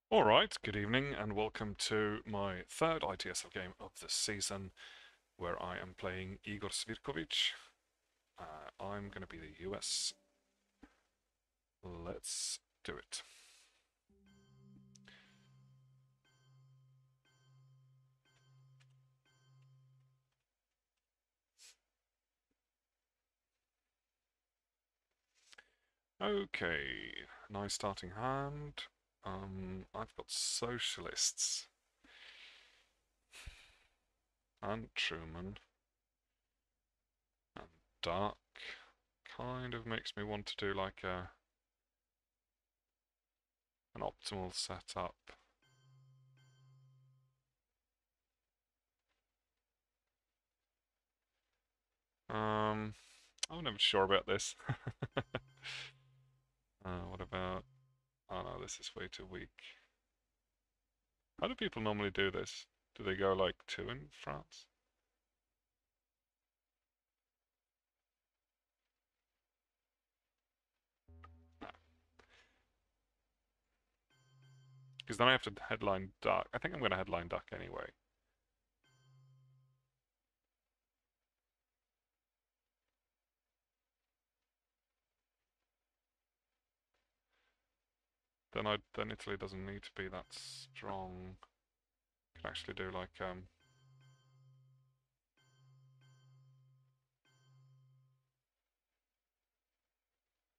Alright, good evening and welcome to my third ITSL game of the season where I am playing Igor Svirkovich. I'm going to be the US. Let's do it. Okay, nice starting hand. I've got socialists and Truman and Dark. Kind of makes me want to do like an optimal setup. I'm never sure about this. What about... Oh no, this is way too weak. How do people normally do this? Do they go like two in France? No. Because then I have to headline Duck. I think I'm going to headline Duck anyway. Then Italy doesn't need to be that strong. Can actually do like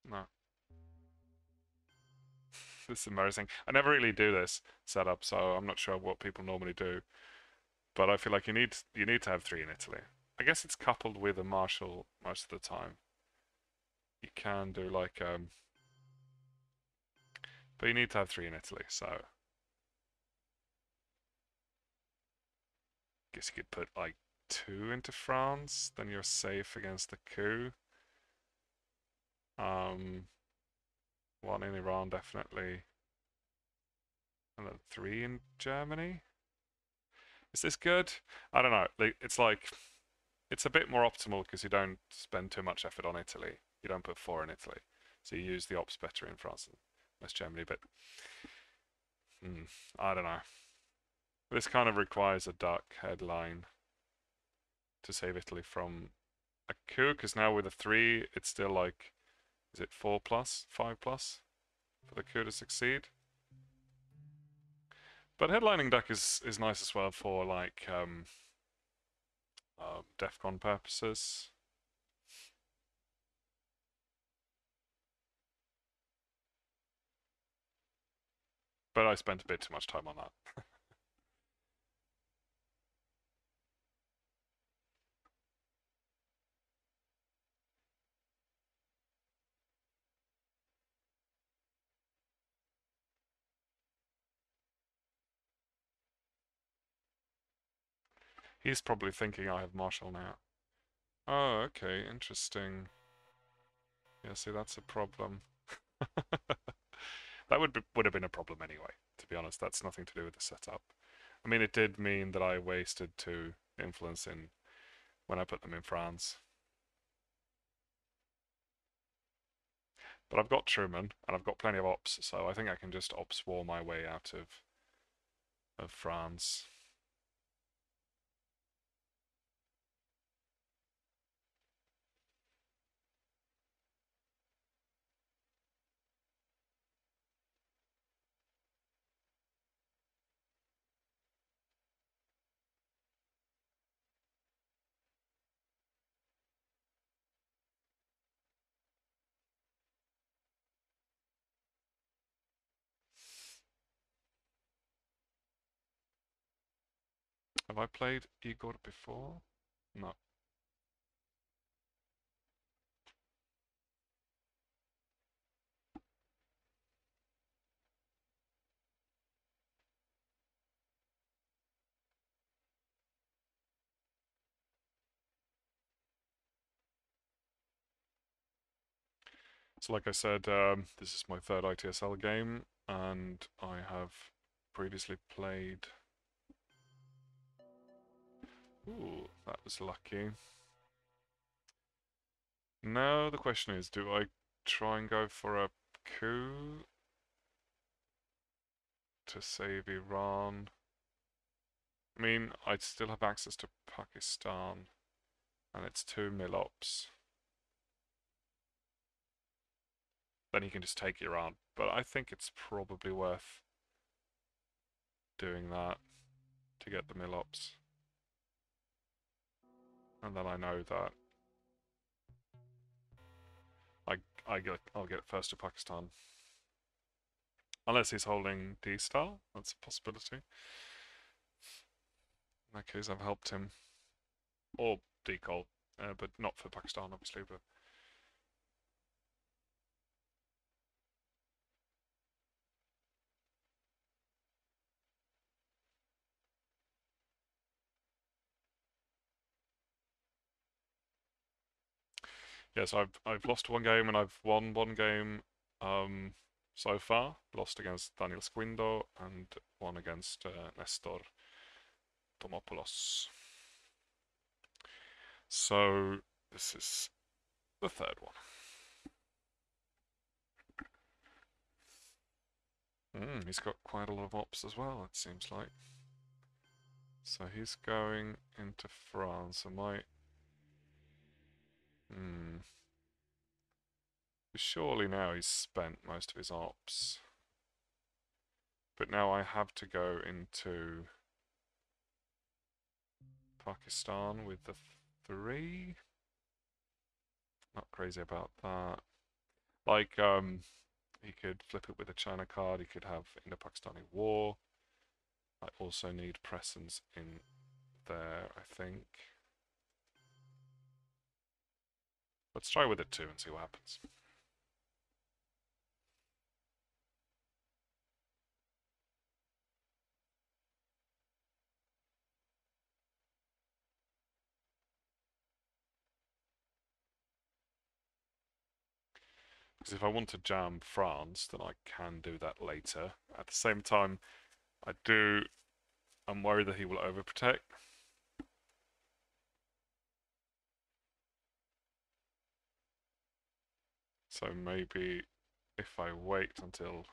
no. This is embarrassing. I never really do this setup, so I'm not sure what people normally do. But I feel like you need to have three in Italy. I guess it's coupled with a marshal most of the time. You can do like but you need to have three in Italy, so I guess you could put like two into France, then you're safe against the coup. Um, one in Iran definitely, and then three in Germany. Is this good? I don't know. It's a bit more optimal because you don't spend too much effort on Italy. You don't put four in Italy, so you use the ops better in France and West Germany. But I don't know. This kind of requires a dark headline to save Italy from a coup, because now with a three, it's still like, is it 4 plus, 5 plus for the coup to succeed? But headlining duck is nice as well for like DEFCON purposes. But I spent a bit too much time on that. He's probably thinking I have Marshall now. Oh, okay, interesting. Yeah, see, that's a problem. That would have been a problem anyway, to be honest. That's nothing to do with the setup. I mean, it did mean that I wasted two influence in when I put them in France. But I've got Truman, and I've got plenty of ops, so I think I can just ops war my way out of France. Have I played Igor before? No. So like I said, this is my third ITSL game, and I have previously played... Ooh, that was lucky. Now the question is, do I try and go for a coup to save Iran. I mean, I'd still have access to Pakistan, and it's 2 mil-ops. Then he can just take Iran, but I think it's probably worth doing that to get the mil-ops. And then I know that I'll get first to Pakistan. Unless he's holding D-Star, that's a possibility. In that case, I've helped him. Or Decol, but not for Pakistan, obviously, but... Yes, I've lost one game and I've won one game so far. Lost against Daniel Squindo and won against Nestor Tomopoulos. So this is the third one. He's got quite a lot of ops as well, it seems like. So he's going into France. I might... Surely now he's spent most of his ops. But now I have to go into Pakistan with the 3. Not crazy about that. Like, he could flip it with a China card. He could have Indo-Pakistani War. I also need presence in there, I think. Let's try with it too and see what happens. Because if I want to jam France, then I can do that later. At the same time, I'm worried that he will overprotect. So maybe if I wait until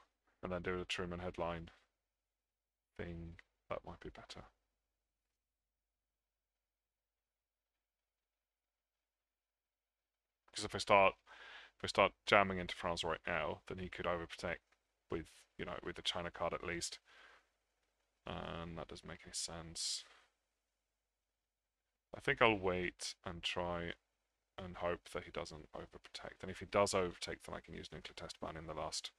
and then do the Truman headline thing, that might be better. Because if I start jamming into France right now, then he could overprotect with with the China card at least, and that doesn't make any sense. I think I'll wait and try and hope that he doesn't overprotect. And if he does overprotect, then I can use nuclear test ban in the last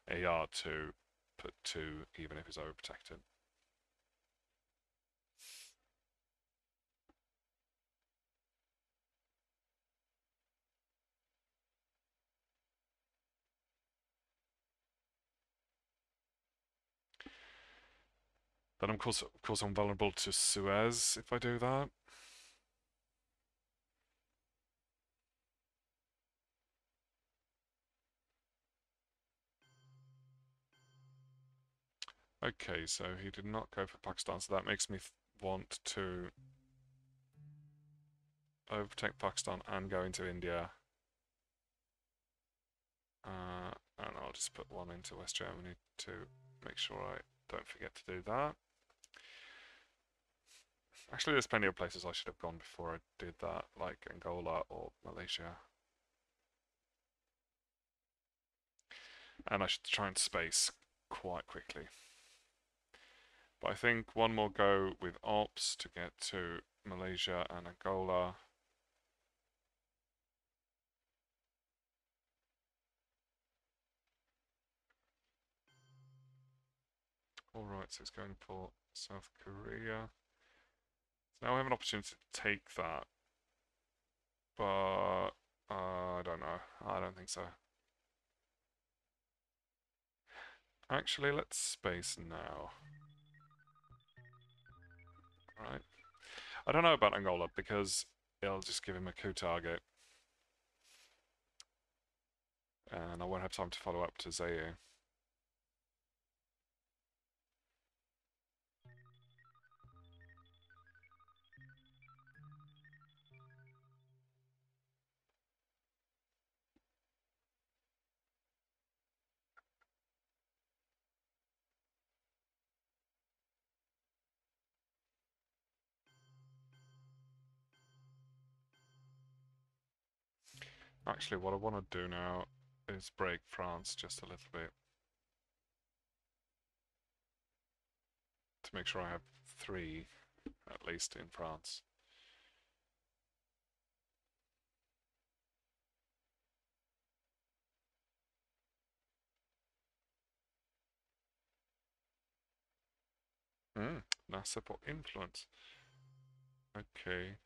AR to put 2, even if he's overprotected. Then of course I'm vulnerable to Suez if I do that. Okay, so he did not go for Pakistan, so that makes me want to overtake Pakistan and go into India. And I'll just put 1 into West Germany to make sure I don't forget to do that. Actually, there's plenty of places I should have gone before I did that, like Angola or Malaysia. And I should try and space quite quickly. But I think one more go with ops to get to Malaysia and Angola. Alright, so it's going for South Korea. So now I have an opportunity to take that. But I don't know. I don't think so. Actually, let's space now. Right. I don't know about Angola because it'll just give him a coup target. And I won't have time to follow up to Zaire. Actually, what I want to do now is break France just a little bit to make sure I have 3 at least in France. Now support influence. Okay.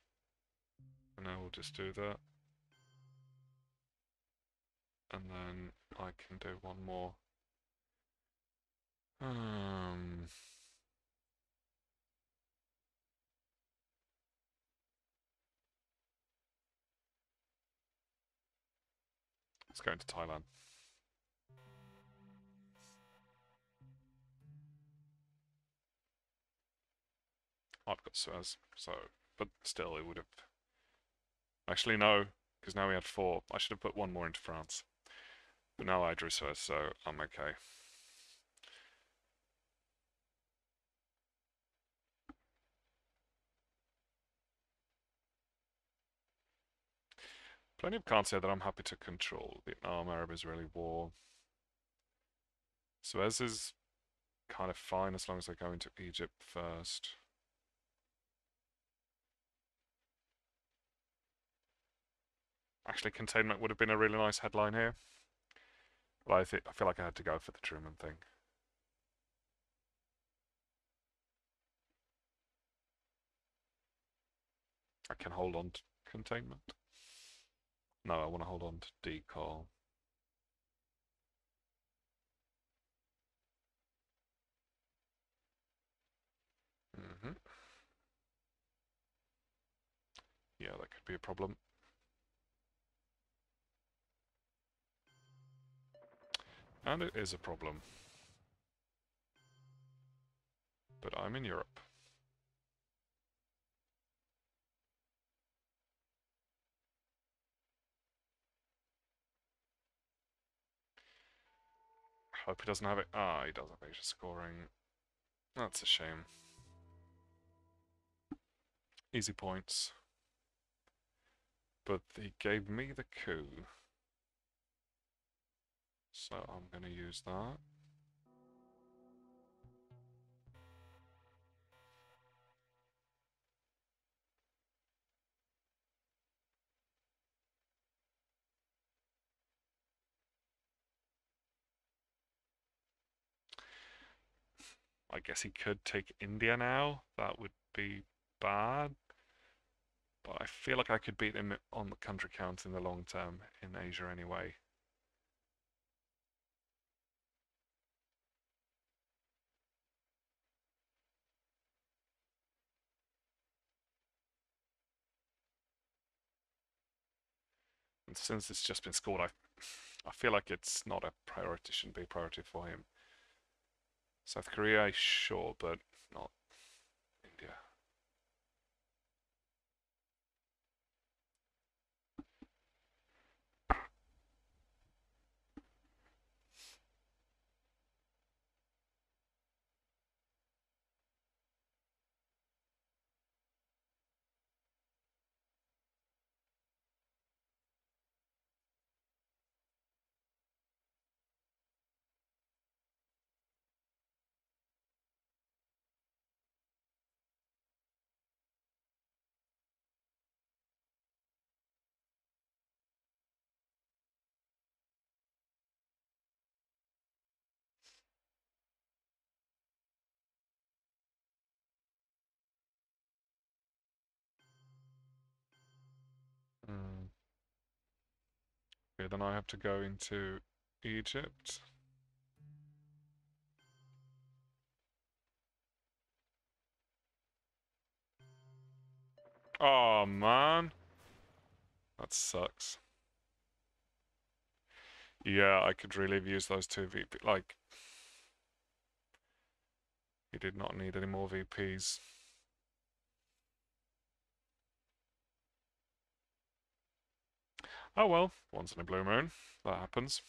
And I will just do that. And then I can do one more. Let's go into Thailand. I've got Suez, so, but still it would have... Actually, no, because now we had 4. I should have put 1 more into France. But now I drew Suez, so I'm okay. Plenty of cards here that I'm happy to control. Vietnam, Arab-Israeli war. Suez is kind of fine as long as I go into Egypt first. Actually, containment would have been a really nice headline here. But I feel like I had to go for the Truman thing. I can hold on to containment. No, I want to hold on to decal. Yeah, that could be a problem. And it is a problem. But I'm in Europe. Hope he doesn't have it. Ah, he does have Asia scoring. That's a shame. Easy points. But he gave me the coup. So I'm going to use that. I guess he could take India now. That would be bad. But I feel like I could beat him on the country count in the long term in Asia anyway. And since it's just been scored, I feel like it's not a priority, shouldn't be a priority for him. South Korea, sure, but not India. Okay, then I have to go into Egypt. Oh man, that sucks. Yeah, I could really have used those 2 VP. Like, he did not need any more VPs. Oh well, once in a blue moon, that happens.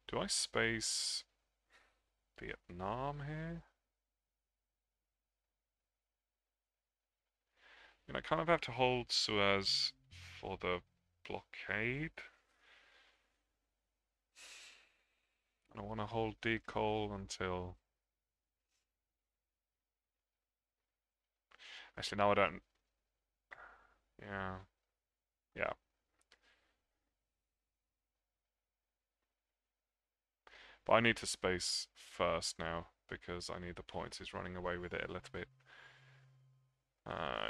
Do I space Vietnam here? I kind of have to hold Suez for the blockade. I want to hold Decol until... Actually, no, I don't. Yeah. Yeah. But I need to space first now because I need the points. He's running away with it a little bit.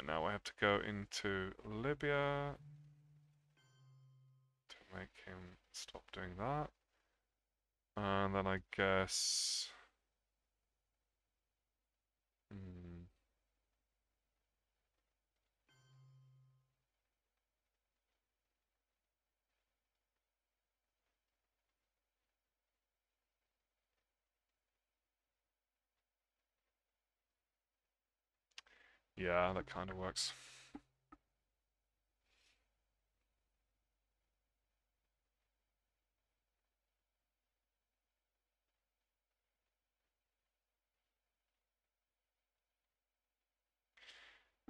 Now I have to go into Libya to make him stop doing that. And then I guess... Yeah, that kind of works.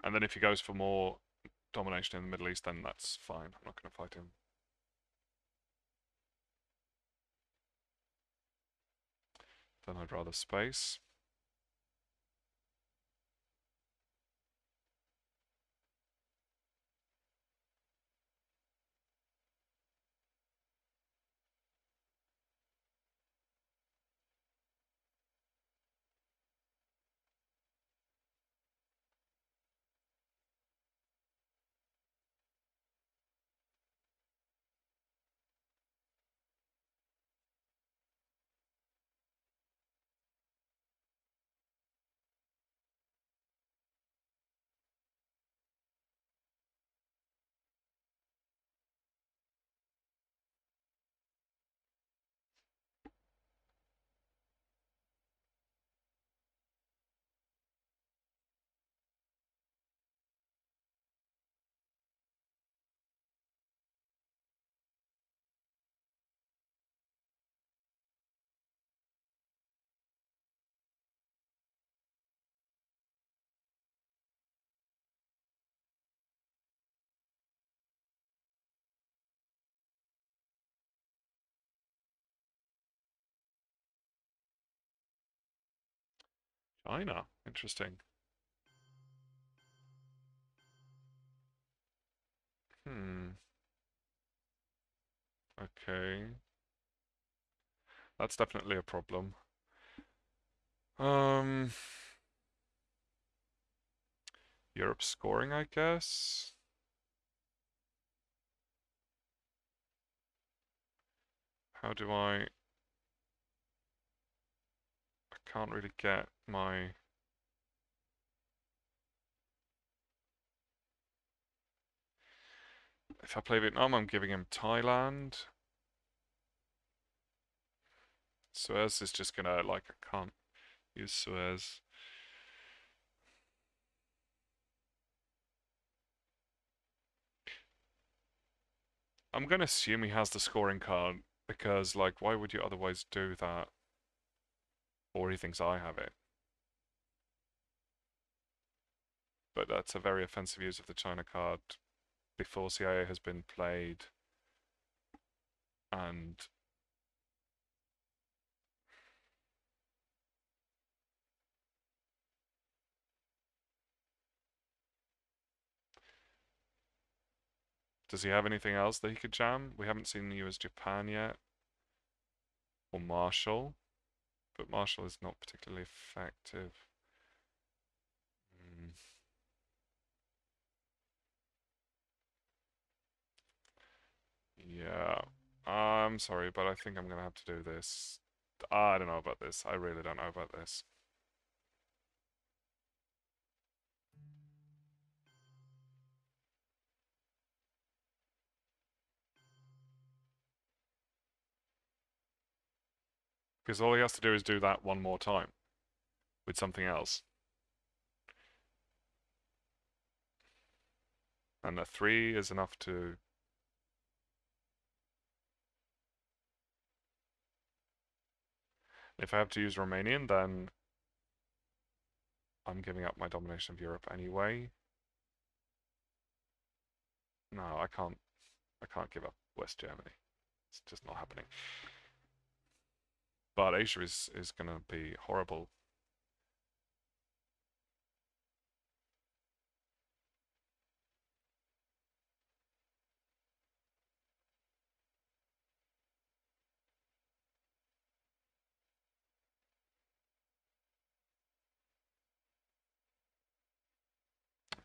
And then if he goes for more domination in the Middle East, then that's fine. I'm not going to fight him. Then I'd rather space. China, interesting. Okay. That's definitely a problem. Um, Europe scoring, I guess. How do I can't really get my... If I play Vietnam, I'm giving him Thailand. Suez is just gonna, like, I can't use Suez. I'm gonna assume he has the scoring card because, like, why would you otherwise do that? Or he thinks I have it. But that's a very offensive use of the China card before CIA has been played. And does he have anything else that he could jam? We haven't seen you as Japan yet. Or Marshall. But Marshall is not particularly effective. Mm. Yeah. I'm sorry, but I think I'm gonna have to do this. I don't know about this. I really don't know about this. Because all he has to do is do that one more time with something else. And a 3 is enough to... If I have to use Romanian, then I'm giving up my domination of Europe anyway. No, I can't. I can't give up West Germany. It's just not happening. But Asia is going to be horrible.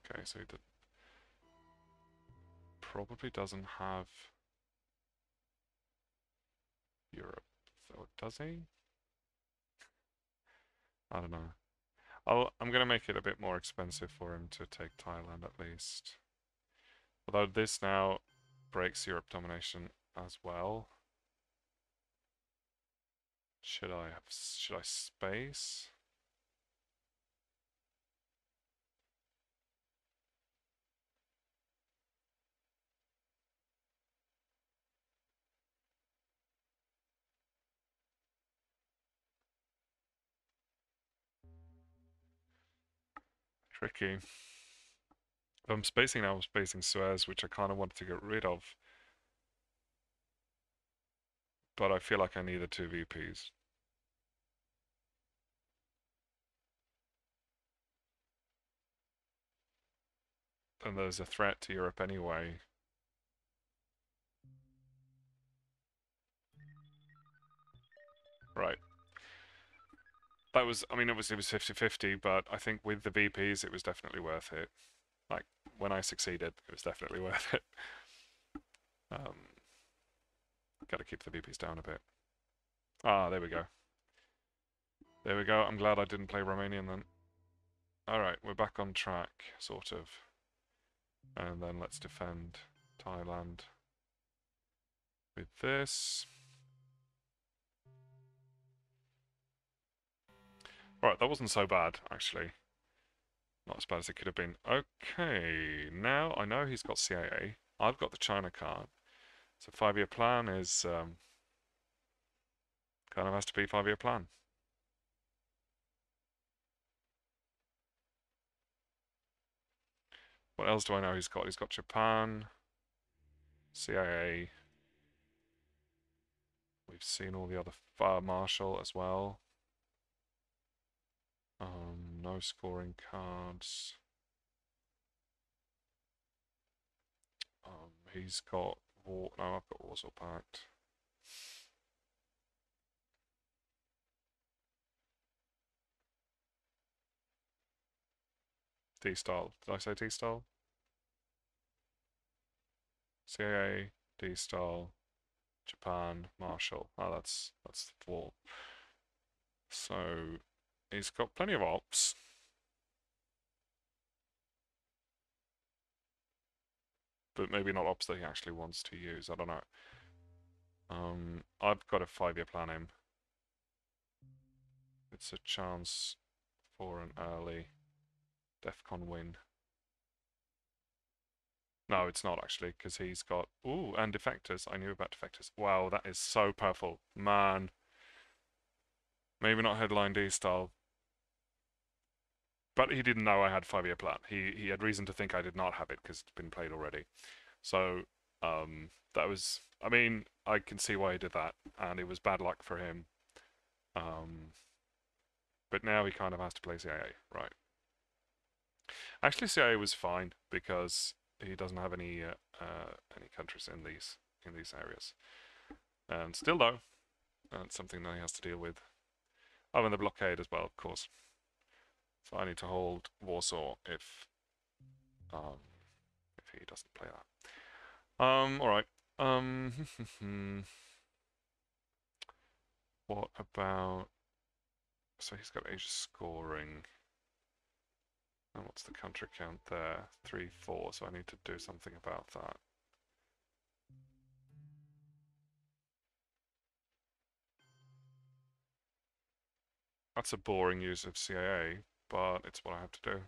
Okay, so he probably doesn't have Europe, so does he? I don't know. I'm gonna make it a bit more expensive for him to take Thailand at least. Although this now breaks Europe domination as well. Should I space? Tricky. If I'm spacing now, I'm spacing Suez, which I kind of wanted to get rid of. But I feel like I need the two VPs. And there's a threat to Europe anyway. Right. That was, I mean, it was 50-50, but I think with the VPs, it was definitely worth it. Like, when I succeeded, it was definitely worth it. Got to keep the VPs down a bit. Ah, there we go. There we go. I'm glad I didn't play Romanian then. Alright, we're back on track, sort of. And then let's defend Thailand with this. Alright, that wasn't so bad, actually. Not as bad as it could have been. Okay, now I know he's got CIA. I've got the China card. So 5-year plan is kind of has to be 5-year plan. What else do I know he's got? He's got Japan, CIA. We've seen all the other Fire Marshal as well. No scoring cards. He's got War. No, I've got Warsaw Pact. D-Style. Did I say D-Style? CIA, D-Style, Japan, Marshall. Oh, that's the 4. So he's got plenty of ops. But maybe not ops that he actually wants to use. I don't know. I've got a 5-year plan in. It's a chance for an early DEFCON win. No, it's not actually, because he's got... Ooh, and defectors. I knew about defectors. Wow, that is so powerful. Man. Maybe not headline D style. But he didn't know I had 5-year plan. He had reason to think I did not have it, because it's been played already. So, that was... I mean, I can see why he did that, and it was bad luck for him. But now he kind of has to play CIA, right? Actually, CIA was fine because he doesn't have any countries in these areas. And still, though, it's something that he has to deal with. Oh, and the blockade as well, of course. So I need to hold Warsaw if he doesn't play that. All right. What about? So he's got Asia scoring. And what's the country count there? 3, 4. So I need to do something about that. That's a boring use of CIA, but it's what I have to do.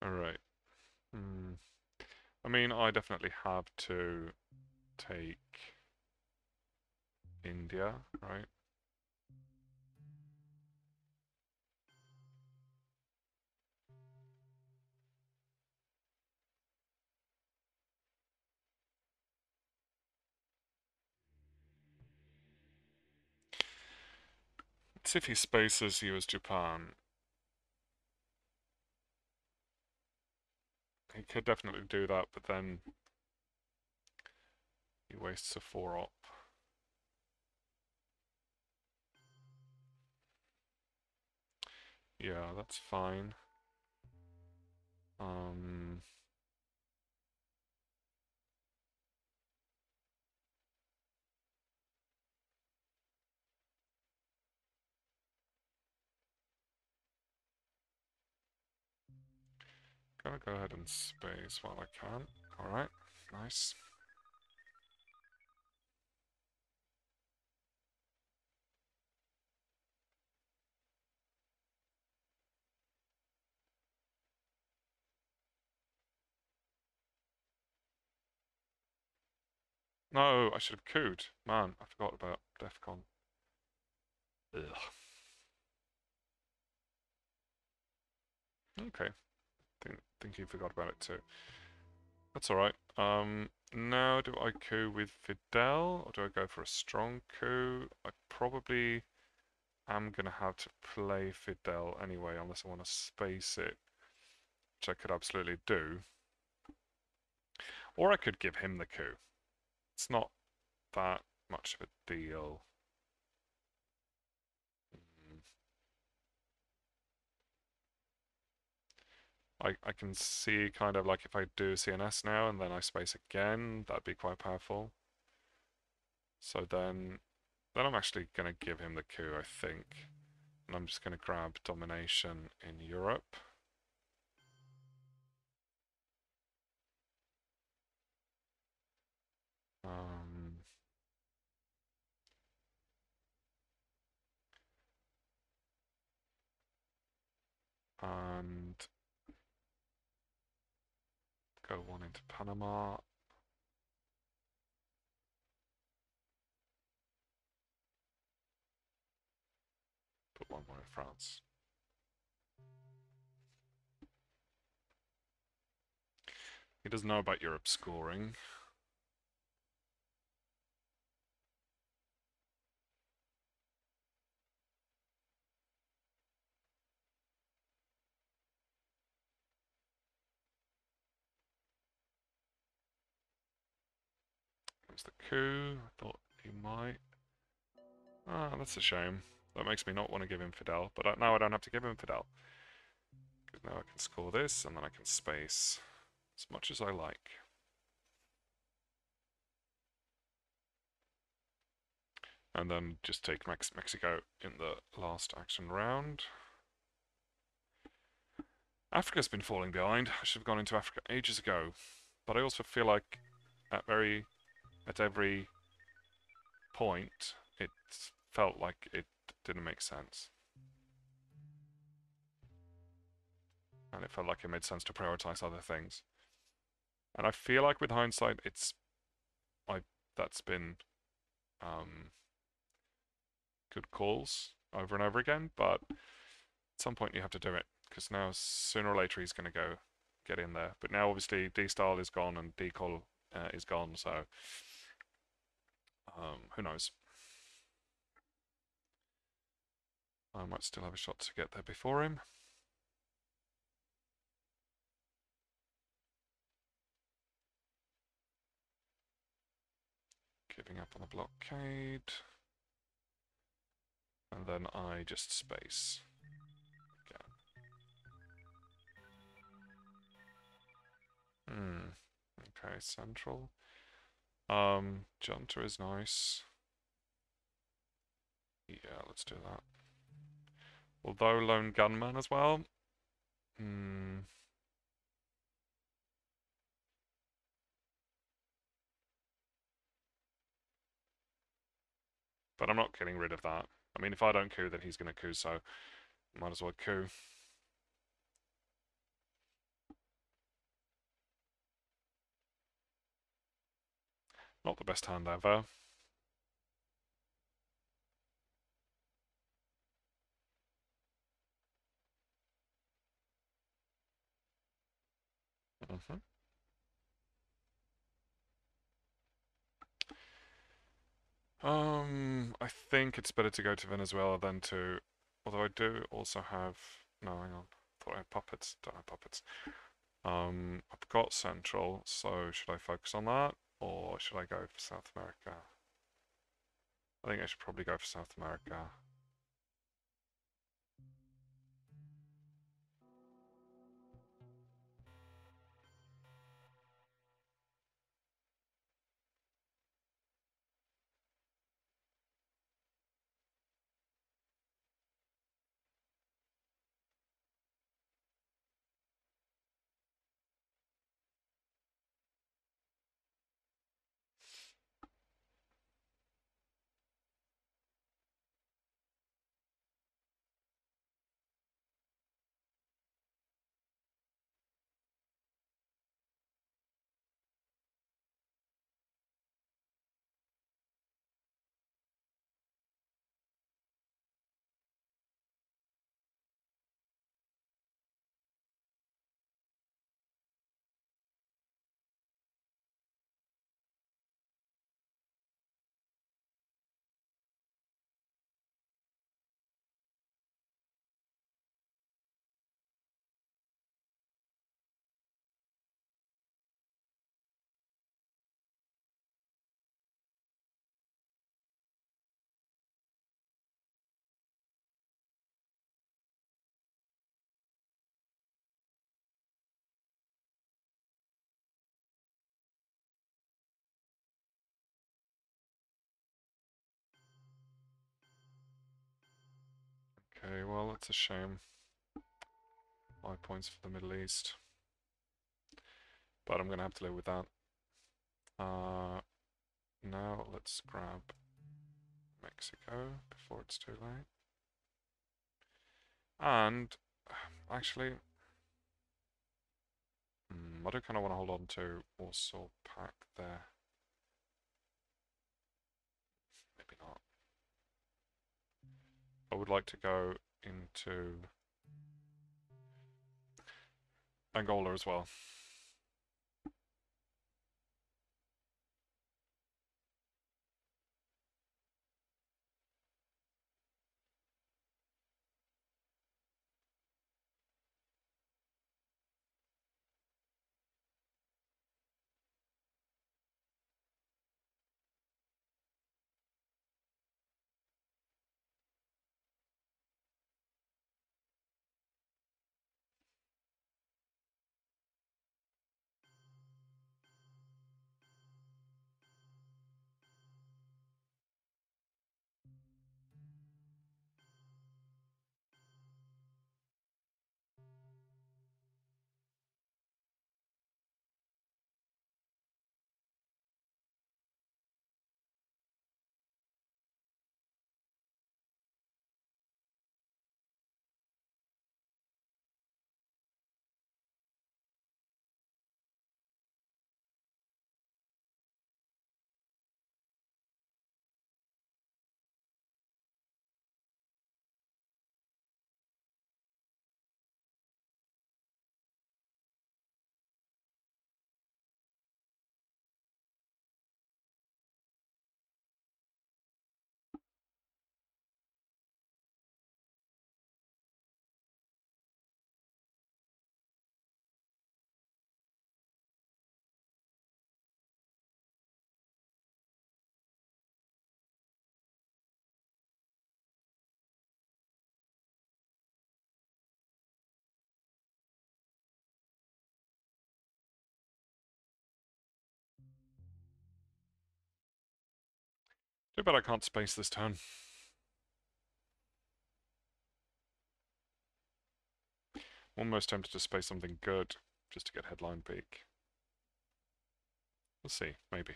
Alright. I mean, I definitely have to take India, right? Let's see if he spaces US Japan. He could definitely do that, but then he wastes a 4-op. Yeah, that's fine. Um, Gonna go ahead and space while I can. Alright, nice. No, I should have cooed. Man, I forgot about DEFCON. Ugh. Okay. Think you forgot about it too. That's alright. Now do I coup with Fidel, or do I go for a strong coup? I probably am gonna have to play Fidel anyway, unless I want to space it, which I could absolutely do. Or I could give him the coup. It's not that much of a deal. Mm. I can see kind of like if I do CNS now and then I space again, that'd be quite powerful. So then I'm actually going to give him the coup, I think. And I'm just going to grab domination in Europe. Um, and go one into Panama. Put one more in France. He doesn't know about Europe scoring. There's the coup. I thought he might. Ah, that's a shame. That makes me not want to give him Fidel, but now I don't have to give him Fidel. Because now I can score this, and then I can space as much as I like. And then just take Mexico in the last action round. Africa's been falling behind. I should have gone into Africa ages ago. But I also feel like at every point, it felt like it didn't make sense. And it felt like it made sense to prioritize other things. And I feel like with hindsight, that's been good calls over and over again. But at some point, you have to do it because now sooner or later he's going to go get in there. But now obviously D style is gone and D call is gone, so who knows? I might still have a shot to get there before him. Giving up on the blockade. And then I just space. Again. Okay, central. Junta is nice. Yeah, let's do that. Although lone gunman as well. But I'm not getting rid of that. I mean, if I don't coup, then he's going to coup, so might as well coup. Not the best hand ever. Mm-hmm. I think it's better to go to Venezuela than to... Although I do also have... No, hang on. Thought I had puppets. Don't have puppets. I've got Central, so should I focus on that? Or should I go for South America? I think I should probably go for South America. Okay, well, that's a shame. 5 points for the Middle East. But I'm going to have to live with that. Now let's grab Mexico before it's too late. And actually, I do kind of want to hold on to Warsaw Pact there. Maybe not. I would like to go into Angola as well. Too bad I can't space this turn. Almost tempted to space something good just to get headline peak. We'll see, maybe.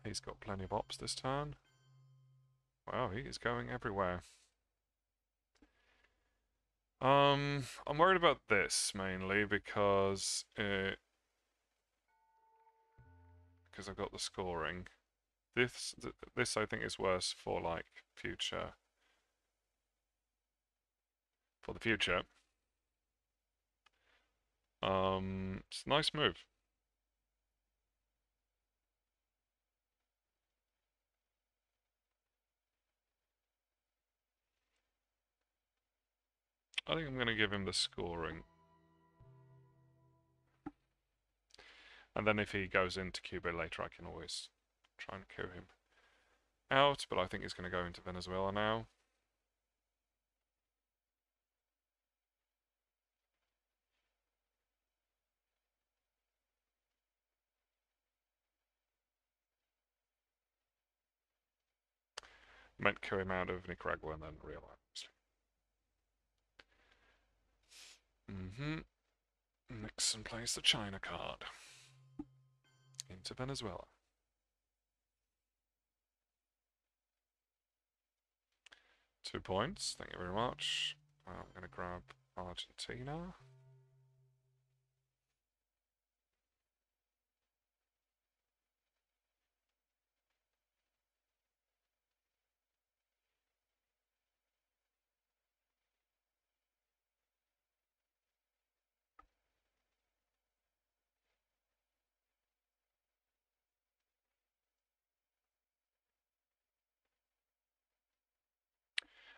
He's got plenty of ops this turn. Wow, he is going everywhere. I'm worried about this mainly because I've got the scoring. This I think is worse for like future for the future. It's a nice move. I think I'm going to give him the scoring. And then if he goes into Cuba later, I can always try and coup him out. But I think he's going to go into Venezuela now. Meant coup him out of Nicaragua and then realized. Nixon plays the China card into Venezuela. 2 points, thank you very much. I'm going to grab Argentina.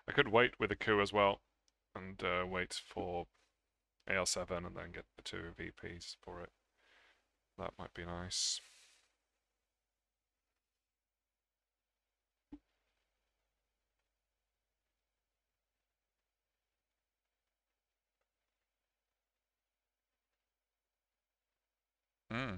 I could wait with a coup as well and wait for AR7 and then get the 2 VPs for it. That might be nice. Okay.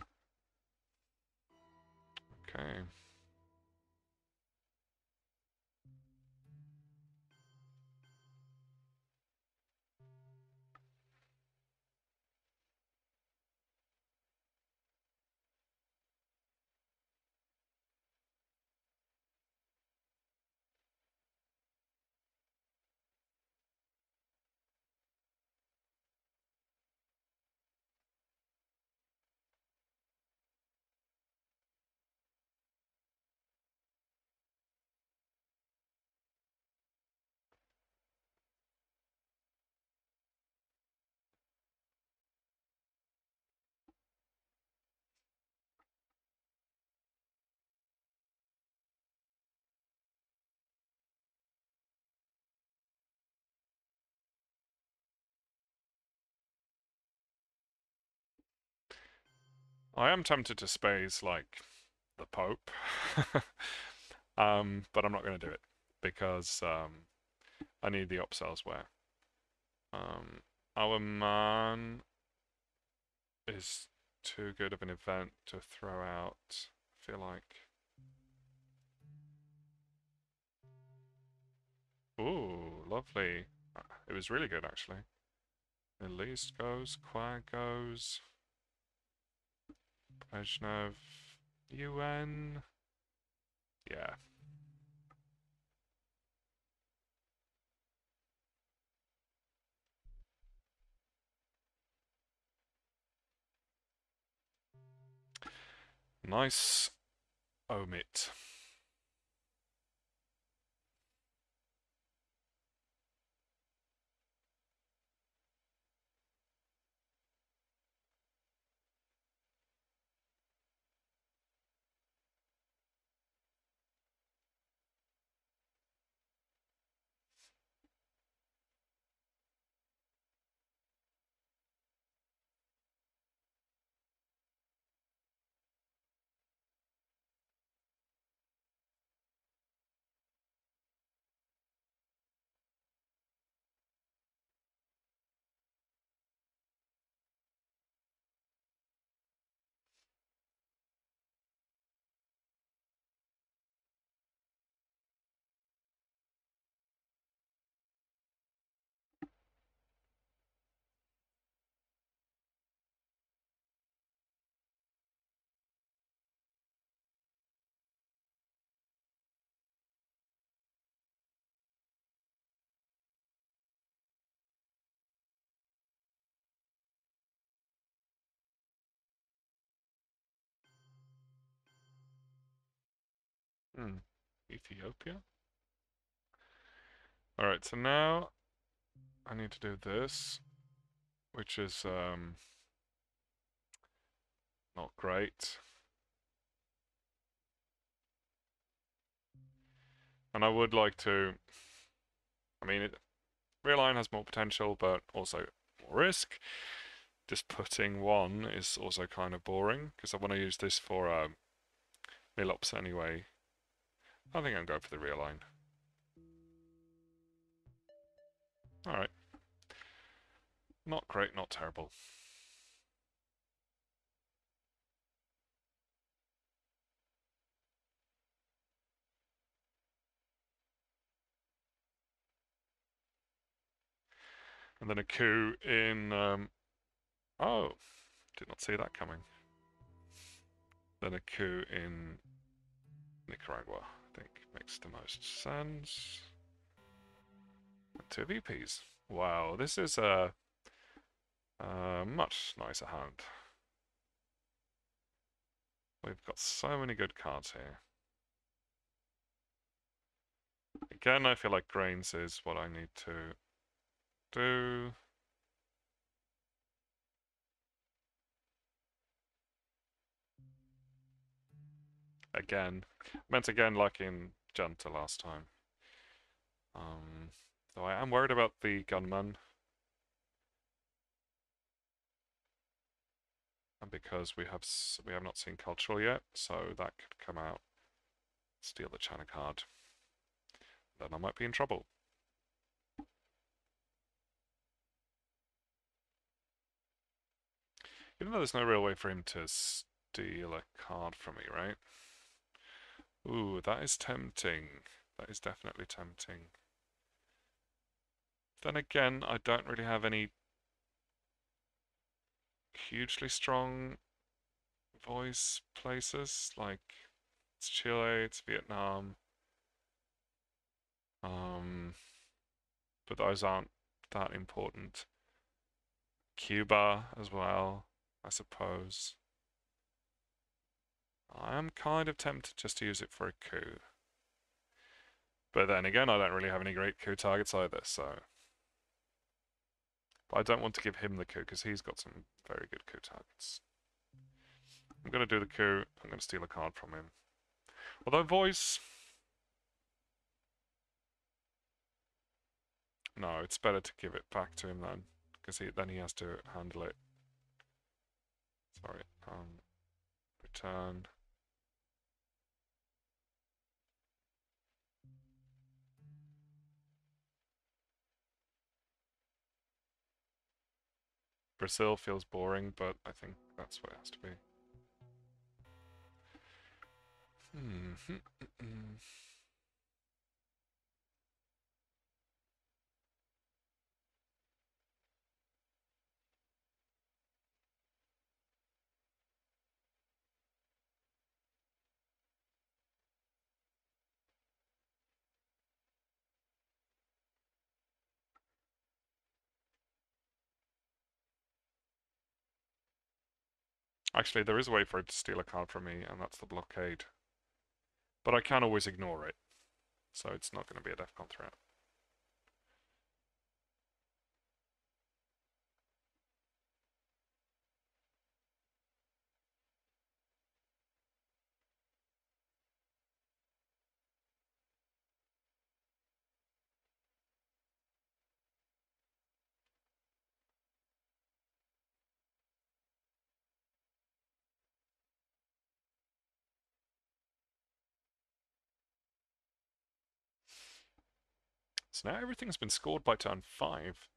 I am tempted to space like the Pope, but I'm not going to do it because I need the ops elsewhere. Our man is too good of an event to throw out. I feel like. Ooh, lovely. It was really good actually. Elise goes, Quag goes, Brezhnev, UN. Yeah. Nice omit. Ethiopia? Alright, so now I need to do this, which is not great. And I would like to, I mean, Realign has more potential, but also more risk. Just putting one is also kind of boring, because I want to use this for Milops anyway. I think I'm going for the Realign. Alright. Not great, not terrible. And then a coup in... oh, did not see that coming. Then a coup in Nicaragua, I think, makes the most sense. And 2 VPs. Wow, this is a much nicer hand. We've got so many good cards here. Again, I feel like Grains is what I need to do. Again. Meant again like in Junta last time. So I am worried about the gunman. And because we have not seen cultural yet, so that could come out. Steal the China card. Then I might be in trouble. Even though there's no real way for him to steal a card from me, right? Ooh, that is tempting. That is definitely tempting. Then again, I don't really have any hugely strong voice places. Like, it's Chile, it's Vietnam. But those aren't that important. Cuba as well, I suppose. I am kind of tempted just to use it for a coup. But then again, I don't really have any great coup targets either, so... But I don't want to give him the coup, because he's got some very good coup targets. I'm going to do the coup. I'm going to steal a card from him. Although voice... No, it's better to give it back to him then, because then he has to handle it. Sorry. Return. Brazil feels boring, but I think that's what it has to be. Actually, there is a way for it to steal a card from me, and that's the blockade. But I can always ignore it, so it's not going to be a DEFCON threat. So now everything's been scored by turn 5,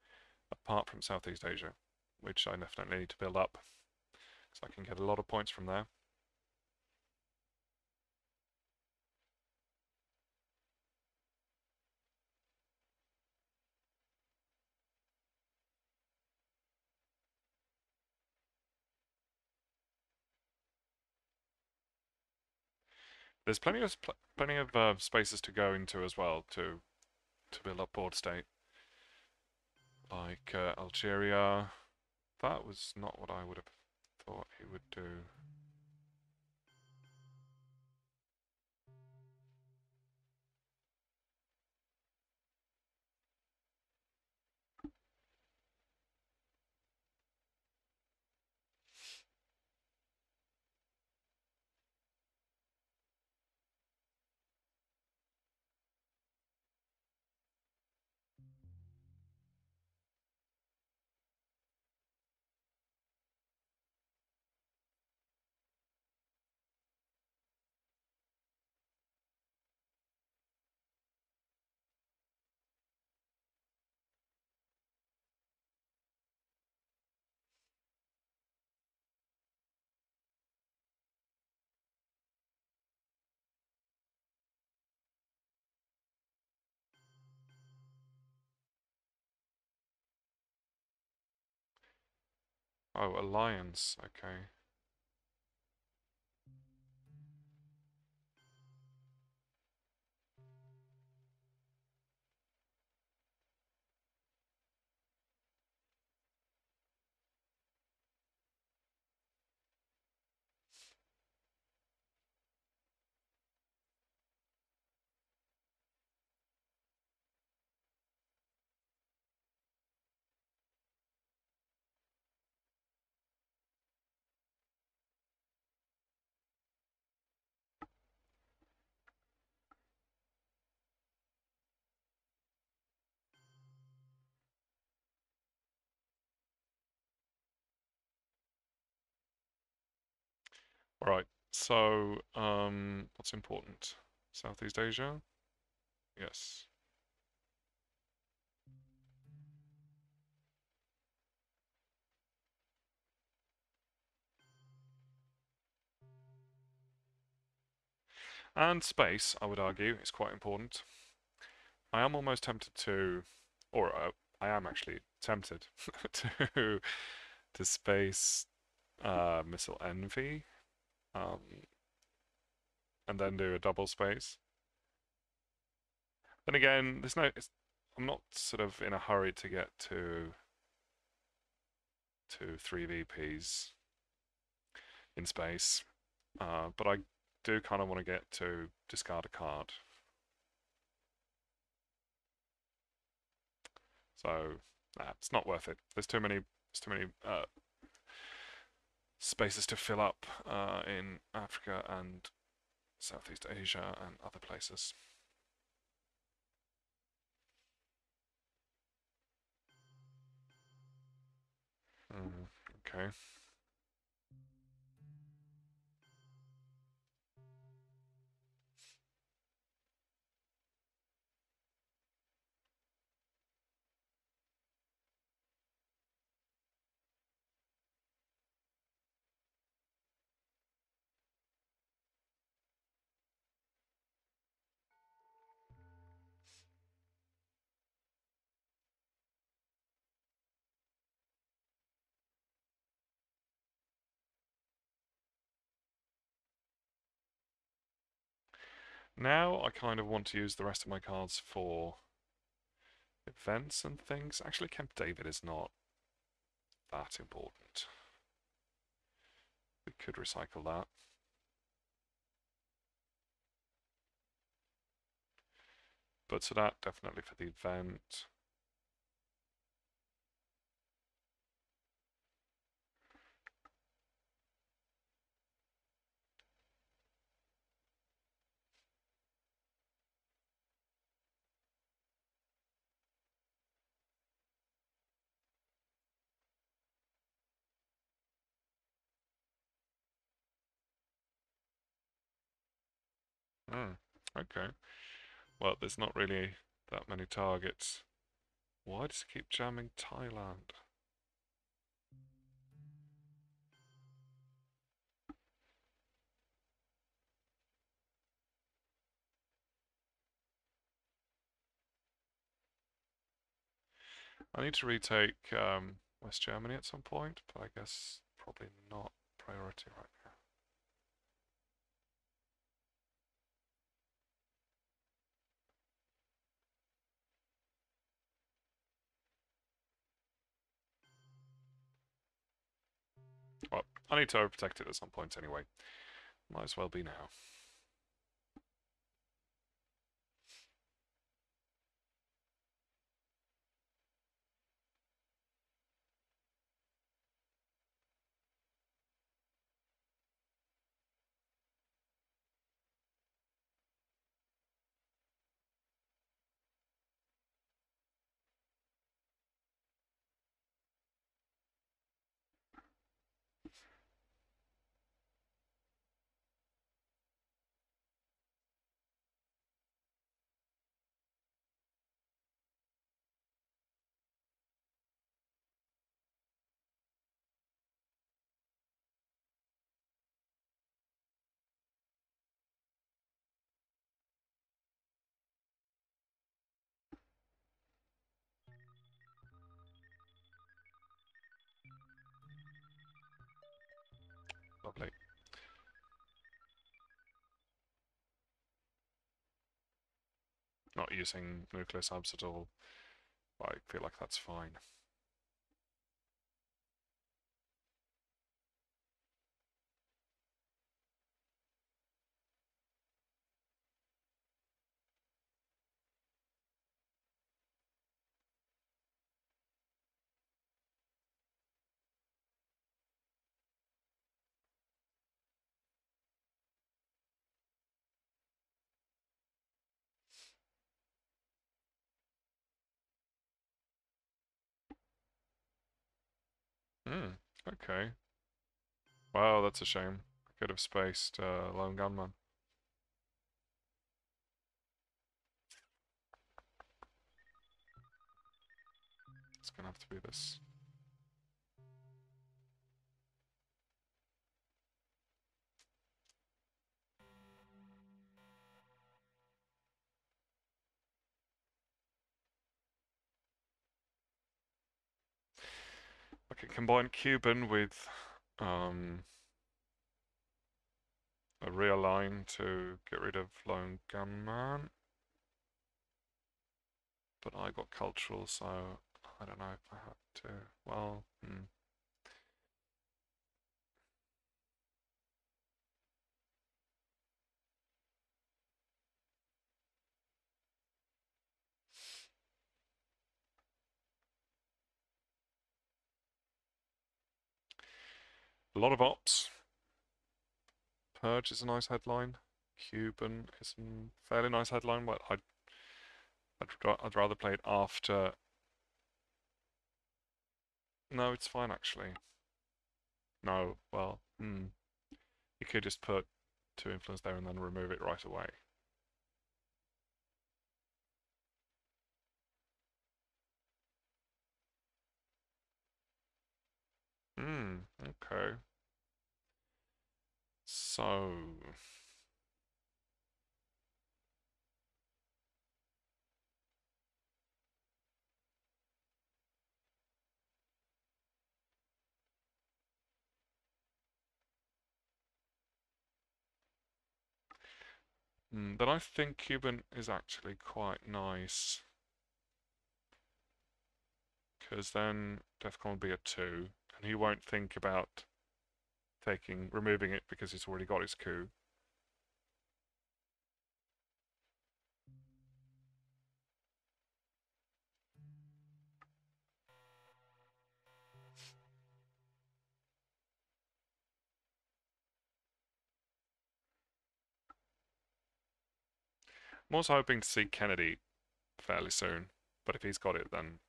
apart from Southeast Asia, which I definitely need to build up, so I can get a lot of points from there. There's plenty of spaces to go into as well to build up board state, like Algeria. That was not what I would have thought he would do. Oh, alliance. Okay. All right. So, what's important? Southeast Asia? Yes. And space, I would argue, is quite important. I am almost tempted to, or I am actually tempted to space missile envy, um, and then do a double space. Then again, I'm not sort of in a hurry to get to three VPs in space, but I do kind of want to get to discard a card. So it's not worth it. There's too many spaces to fill up in Africa and Southeast Asia and other places. Okay. Now I kind of want to use the rest of my cards for events and things. Actually, Camp David is not that important. We could recycle that. But so that definitely for the event. Okay. Well, there's not really that many targets. Why does it keep jamming Thailand? I need to retake West Germany at some point, but I guess probably not priority right now. Well, I need to overprotect it at some point anyway. Might as well be now. not using nuclear subs at all. I feel like that's fine. Okay. Wow, that's a shame. I could have spaced Lone Gunman. It's gonna have to be this. I can combine Cuban with a rear line to get rid of Lone Gunman. But I got cultural, so I don't know if I had to. Well, a lot of ops. Purge is a nice headline. Cuban is a fairly nice headline, but I'd rather play it after. No, it's fine actually. No, well, you could just put 2 influence there and then remove it right away. Okay. So, then I think Cuban is actually quite nice. Because then Defcon will be a 2, and he won't think about removing it because he's already got his coup. I'm also hoping to see Kennedy fairly soon, but if he's got it, then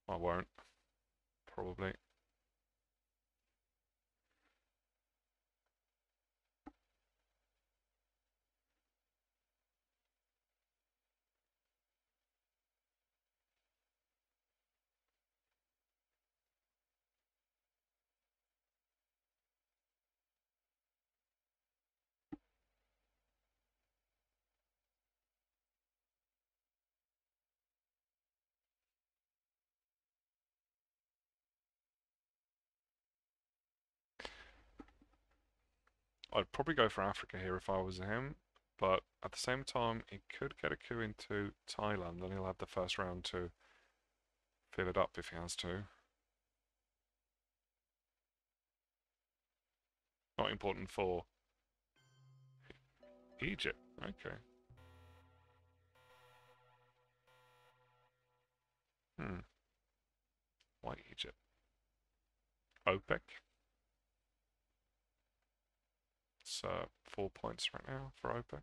I won't, probably. I'd probably go for Africa here if I was him, but at the same time, he could get a coup into Thailand, and he'll have the first round to fill it up if he has to. Not important for Egypt. Okay. Hmm. Why Egypt? OPEC? It's 4 points right now for OPEC.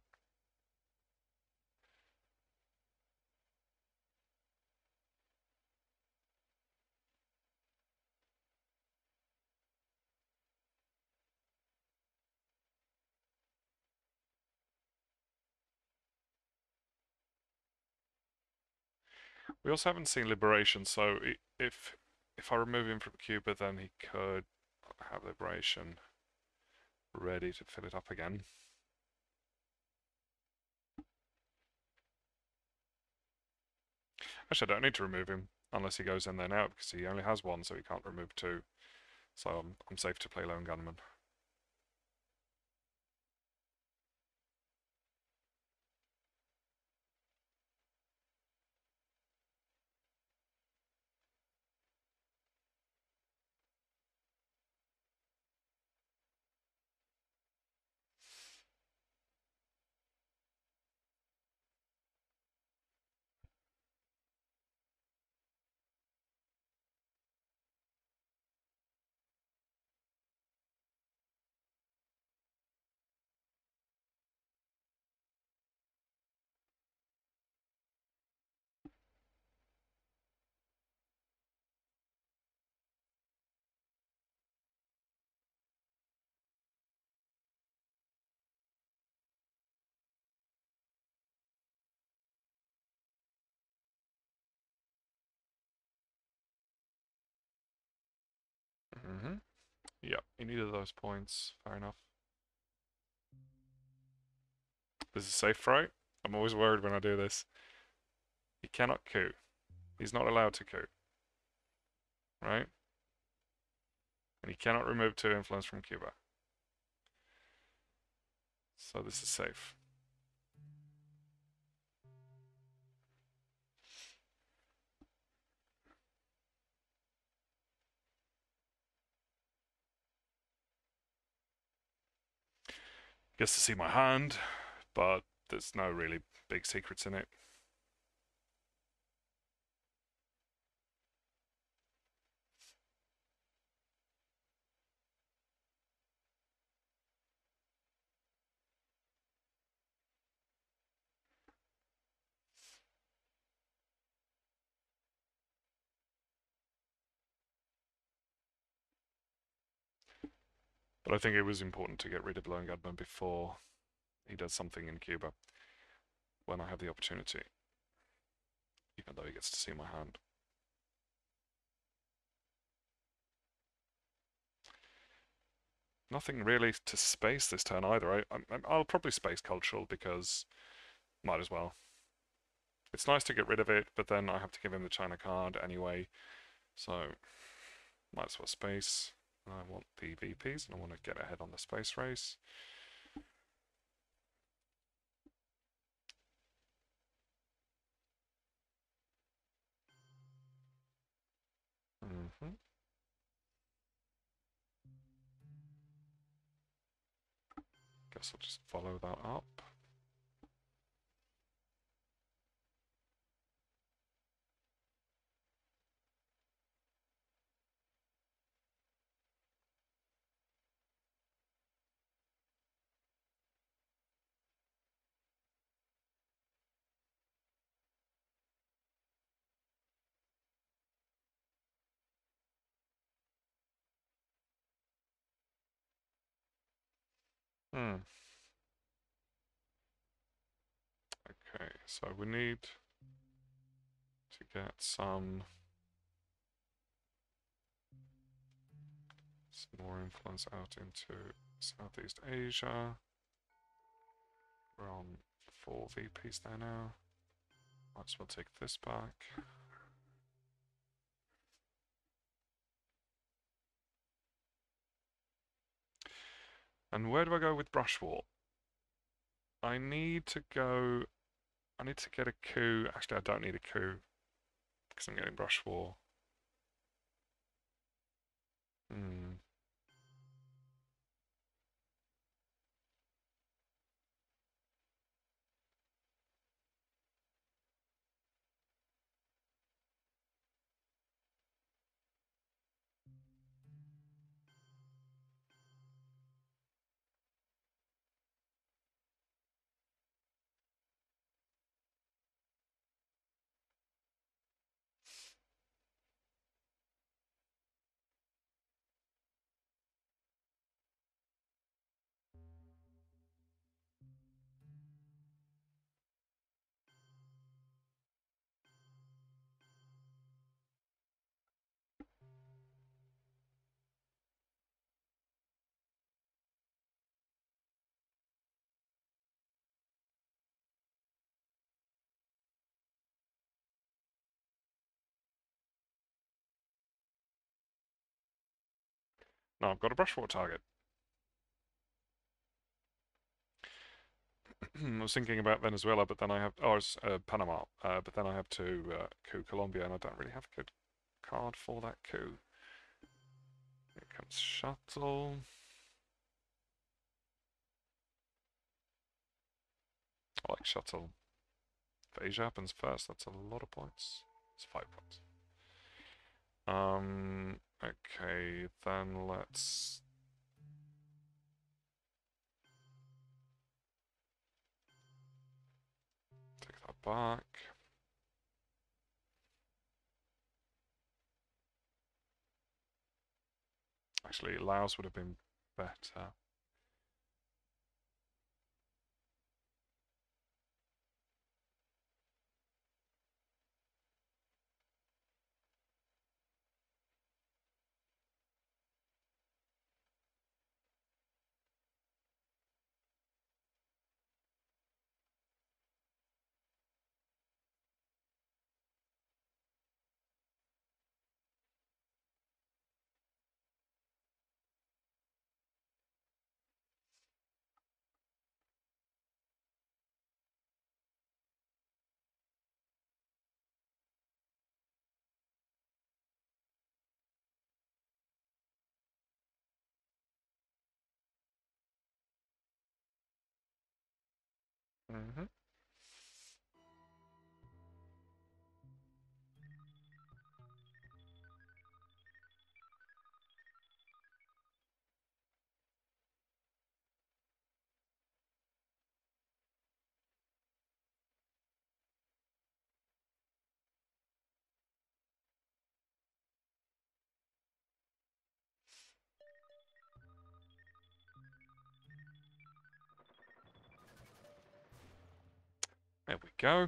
We also haven't seen Liberation, so if I remove him from Cuba, then he could have Liberation ready to fill it up again. Actually, I don't need to remove him unless he goes in there now because he only has 1, so he can't remove 2. So I'm safe to play Lone Gunman. Yep, he needed those points. Fair enough. This is safe, right? I'm always worried when I do this. He cannot coup. He's not allowed to coup, right? And he cannot remove 2 influence from Cuba. So this is safe. Gets to see my hand, but there's no really big secrets in it. But I think it was important to get rid of Blowing Gunman before he does something in Cuba when I have the opportunity, even though he gets to see my hand. Nothing really to space this turn either. I'll probably space Cultural because might as well. It's nice to get rid of it, but then I have to give him the China card anyway, so might as well space. I want the VPs and I want to get ahead on the space race. Guess I'll just follow that up. Okay, so we need to get some more influence out into Southeast Asia. We're on 4 VPs there now. Might as well take this back. And where do I go with Brush War? I need to get a coup. Actually, I don't need a coup because I'm getting Brush War. Hmm. No, I've got a Brush War target. I was thinking about Venezuela, but then I have, Panama, but then I have to coup Colombia, and I don't really have a good card for that coup. Here comes Shuttle. I like Shuttle. If Asia happens first, that's a lot of points. It's 5 points. Okay, then let's take that back. Actually, Laos would have been better. Mm-hmm. There we go.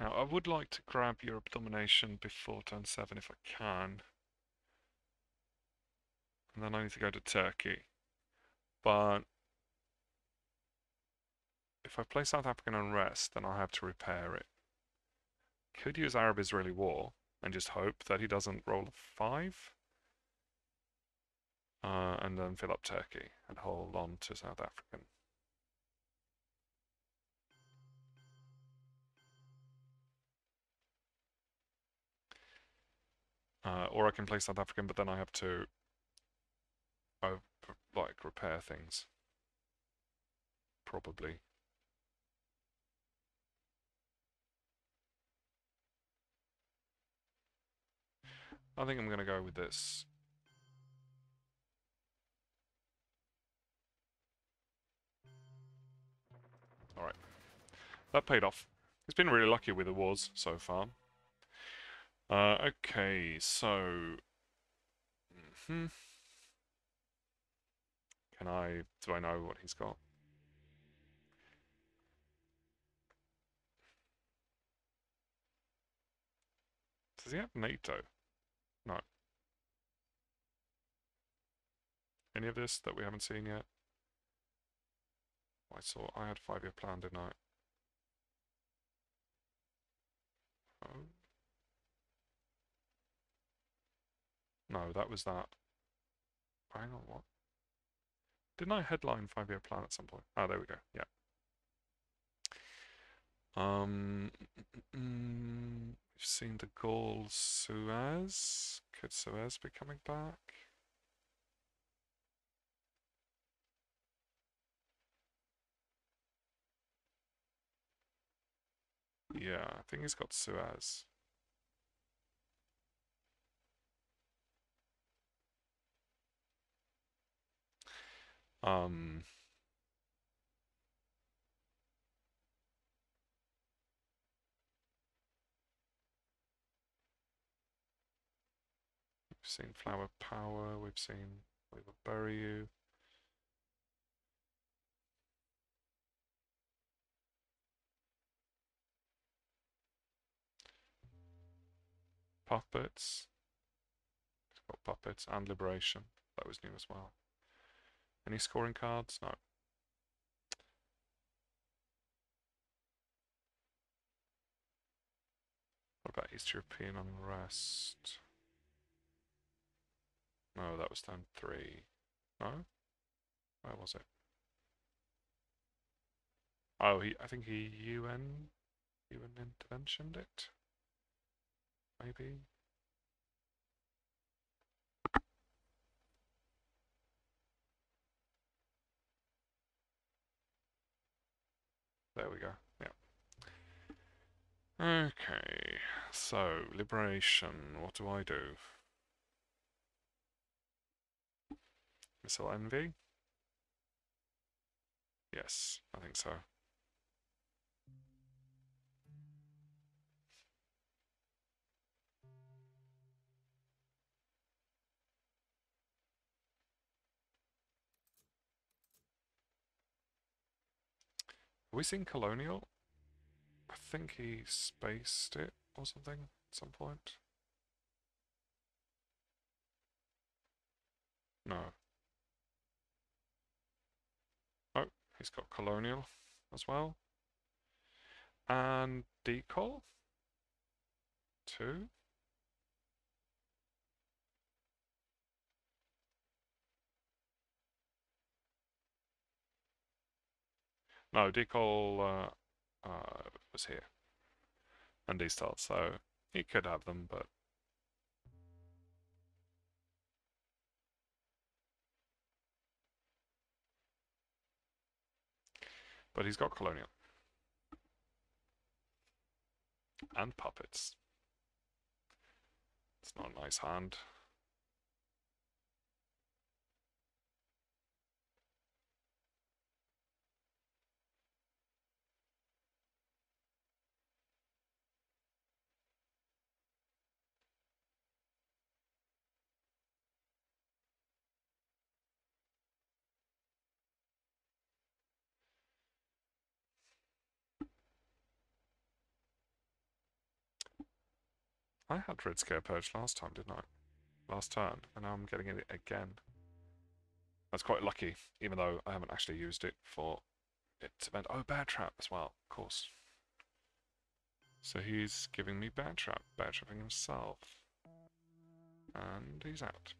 Now, I would like to grab Europe domination before turn 7 if I can. And then I need to go to Turkey. But if I play South African unrest, then I'll have to repair it. Could use Arab-Israeli war and just hope that he doesn't roll a 5. And then fill up Turkey and hold on to South African. Or I can play South African, but then I have to like repair things. Probably. I think I'm going to go with this. Alright. That paid off. He's been really lucky with the wars so far. Okay, so... do I know what he's got? Does he have NATO? No. Any of this that we haven't seen yet? I had a 5-year plan, didn't I? Oh. No, that was that. Hang on, what? Didn't I headline 5-year plan at some point? Ah, there we go. Yeah. We've seen the Gaul Suez. Could Suez be coming back? Yeah, I think he's got Suez. Um, we've seen Flower Power. We've seen We Will Bury You. Puppets. He's got Puppets and Liberation. That was new as well. Any scoring cards? No. What about East European Unrest? No, that was turn 3. No? Where was it? Oh, I think he UN interventioned it? Maybe? There we go. Yeah. Okay. So, Liberation. What do I do? Missile Envy? Yes, I think so. Have we seen Colonial? I think he spaced it or something at some point. No. He's got colonial as well. And decol? 2? No, decol was here. And D-start, so he could have them, but... But he's got colonial. And puppets. It's not a nice hand. I had Red Scare Purge last time, didn't I? Last turn, and now I'm getting it again. That's quite lucky, even though I haven't actually used it for its event. Oh, Bear Trap as well, of course. So he's giving me Bear Trapping himself. And he's out.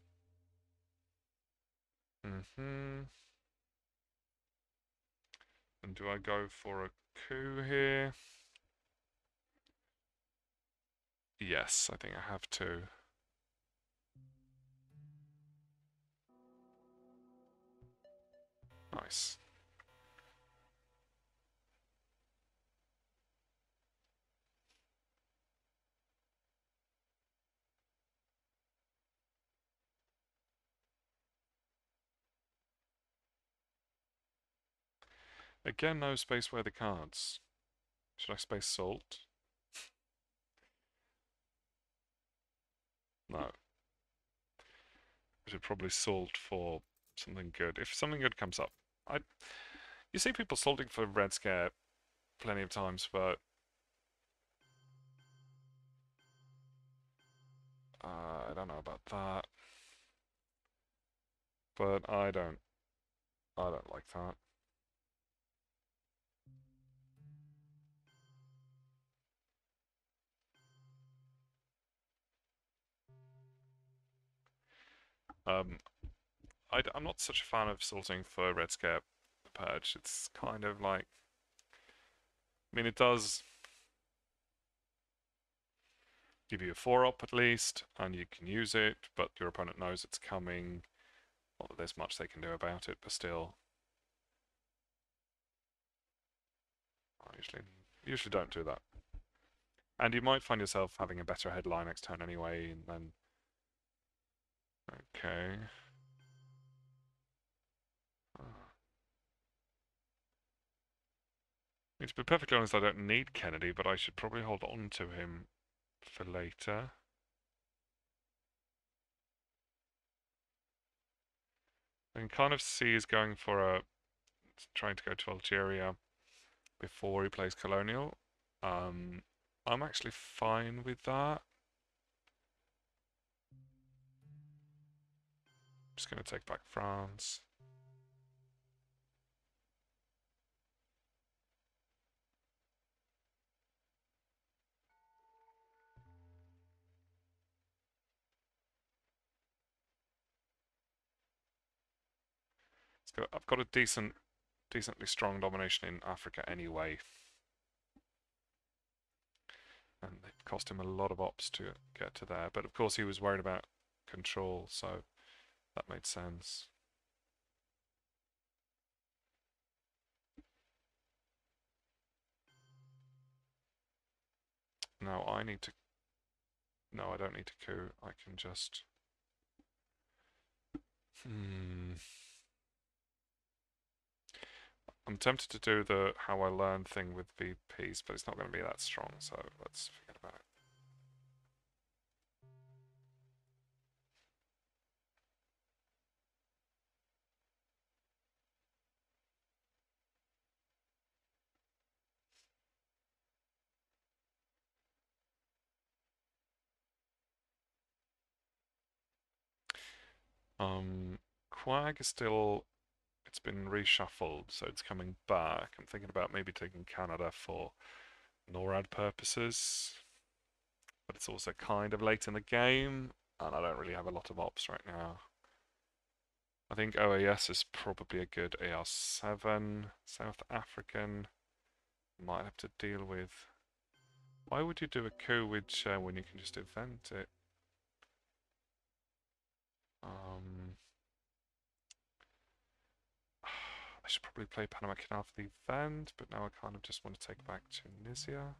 And do I go for a coup here? Yes, I think I have to. Nice. Again, no space-worthy cards. Should I space Salt? No. I should probably Salt for something good. If something good comes up. You see people salting for Red Scare plenty of times, but I don't know about that. But I don't like that. I'm not such a fan of salting for Red Scare Purge. It's kind of like, I mean, it does give you a 4-up at least, and you can use it, but your opponent knows it's coming. Not that there's much they can do about it, but still. I usually don't do that. And you might find yourself having a better headline next turn anyway, and then... Okay. To be perfectly honest, I don't need Kennedy, but I should probably hold on to him for later. I can kind of see he's going for trying to go to Algeria before he plays Colonial. I'm actually fine with that. Just going to take back France. I've got a decently strong domination in Africa anyway. And it cost him a lot of ops to get to there. But of course he was worried about control, so that made sense. Now I need to... No, I don't need to coup. I can just... I'm tempted to do the how I learn thing with VPs, but it's not going to be that strong, so let's forget about it. Quag is still it's been reshuffled, so it's coming back. I'm thinking about maybe taking Canada for NORAD purposes, but it's also kind of late in the game, and I don't really have a lot of ops right now. I think OAS is probably a good AR7. South African might have to deal with. Why would you do a coup with when you can just event it? I should probably play Panama Canal for the event, but now I kind of just want to take back Tunisia.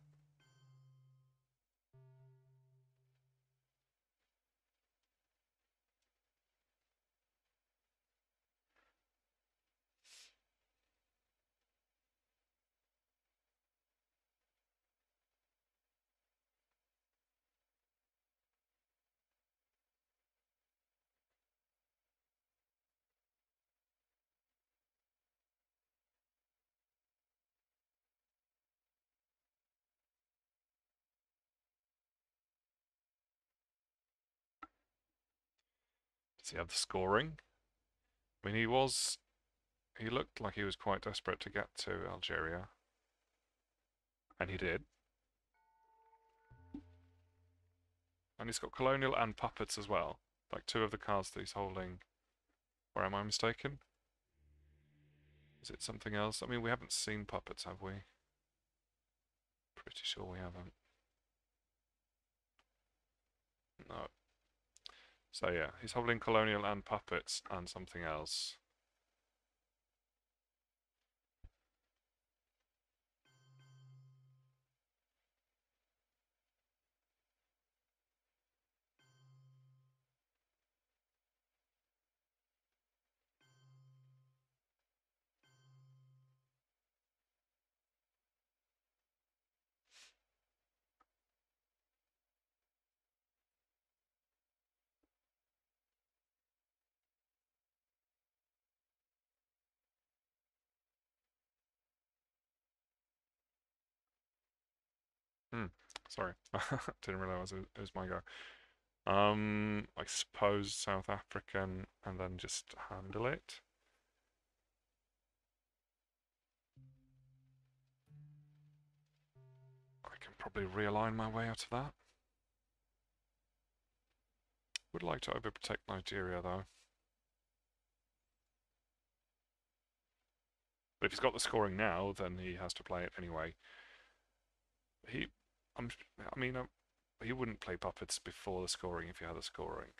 Does he have the scoring? I mean, he looked like he was quite desperate to get to Algeria. And he did. And he's got Colonial and Puppets as well. Like two of the cards that he's holding. Or am I mistaken? Is it something else? I mean, we haven't seen Puppets, have we? Pretty sure we haven't. No. So yeah, he's holding Colonial and Puppets and something else. Sorry, didn't realize it was my go. I suppose South African and then just handle it. I can probably realign my way out of that. Would like to overprotect Nigeria though. But if he's got the scoring now, then he has to play it anyway. He, I mean, he wouldn't play Puppets before the scoring if he had the scoring.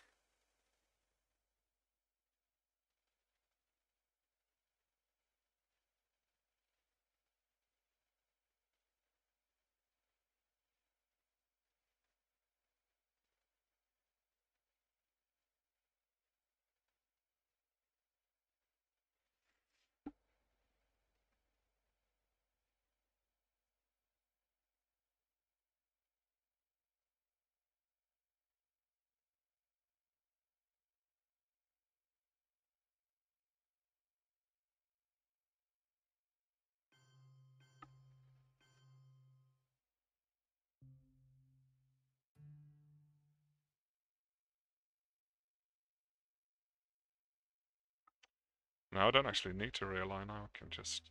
No, I don't actually need to realign. I can just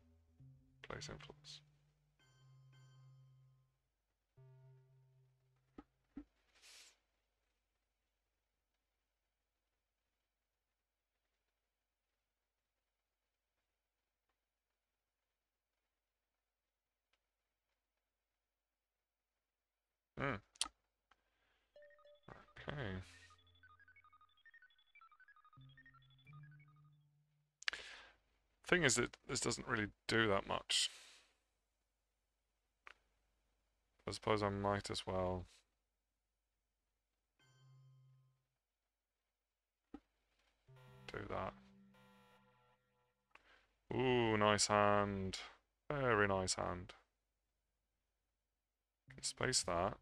place influence. Hmm. Okay. Thing is that this doesn't really do that much. I suppose I might as well do that. Ooh, nice hand. Very nice hand. Can space that.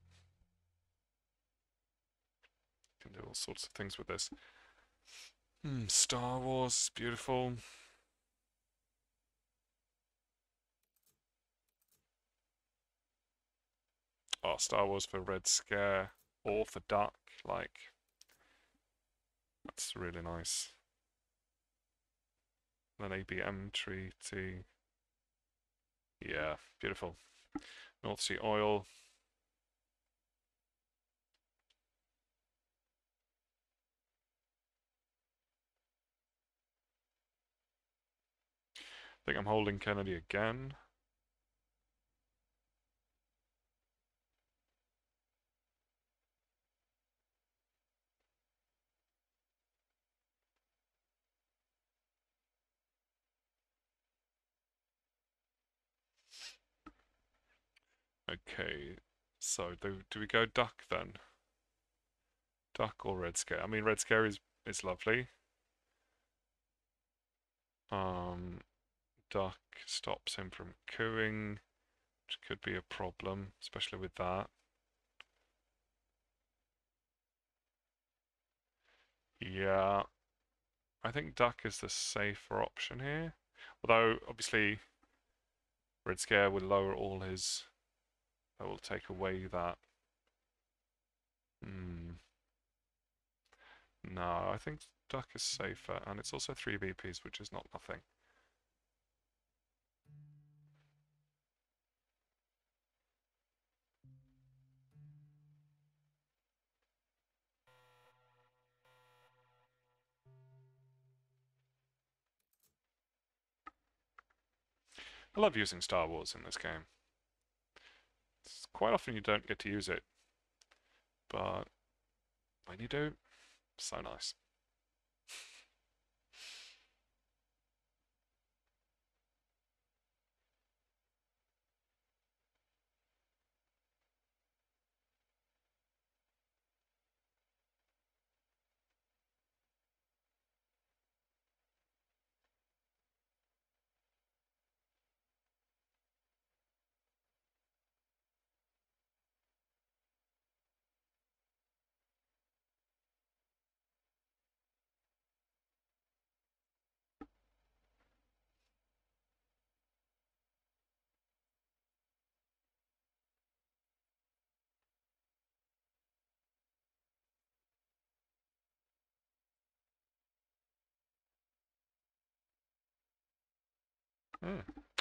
Can do all sorts of things with this. Star Wars, beautiful. Oh, Star Wars for Red Scare or for Duck, like, that's really nice. then ABM treaty. Yeah, beautiful. North Sea oil. I think I'm holding Kennedy again. Okay, so do we go duck then? Duck or red scare? I mean, red scare is lovely. Duck stops him from cooing, which could be a problem, especially with that. Yeah, I think duck is the safer option here. Although, obviously, red scare will lower all his... That will take away that. No, I think duck is safer, and it's also 3 VPs, which is not nothing. I love using Star Wars in this game. It's quite often you don't get to use it, but when you do, so nice.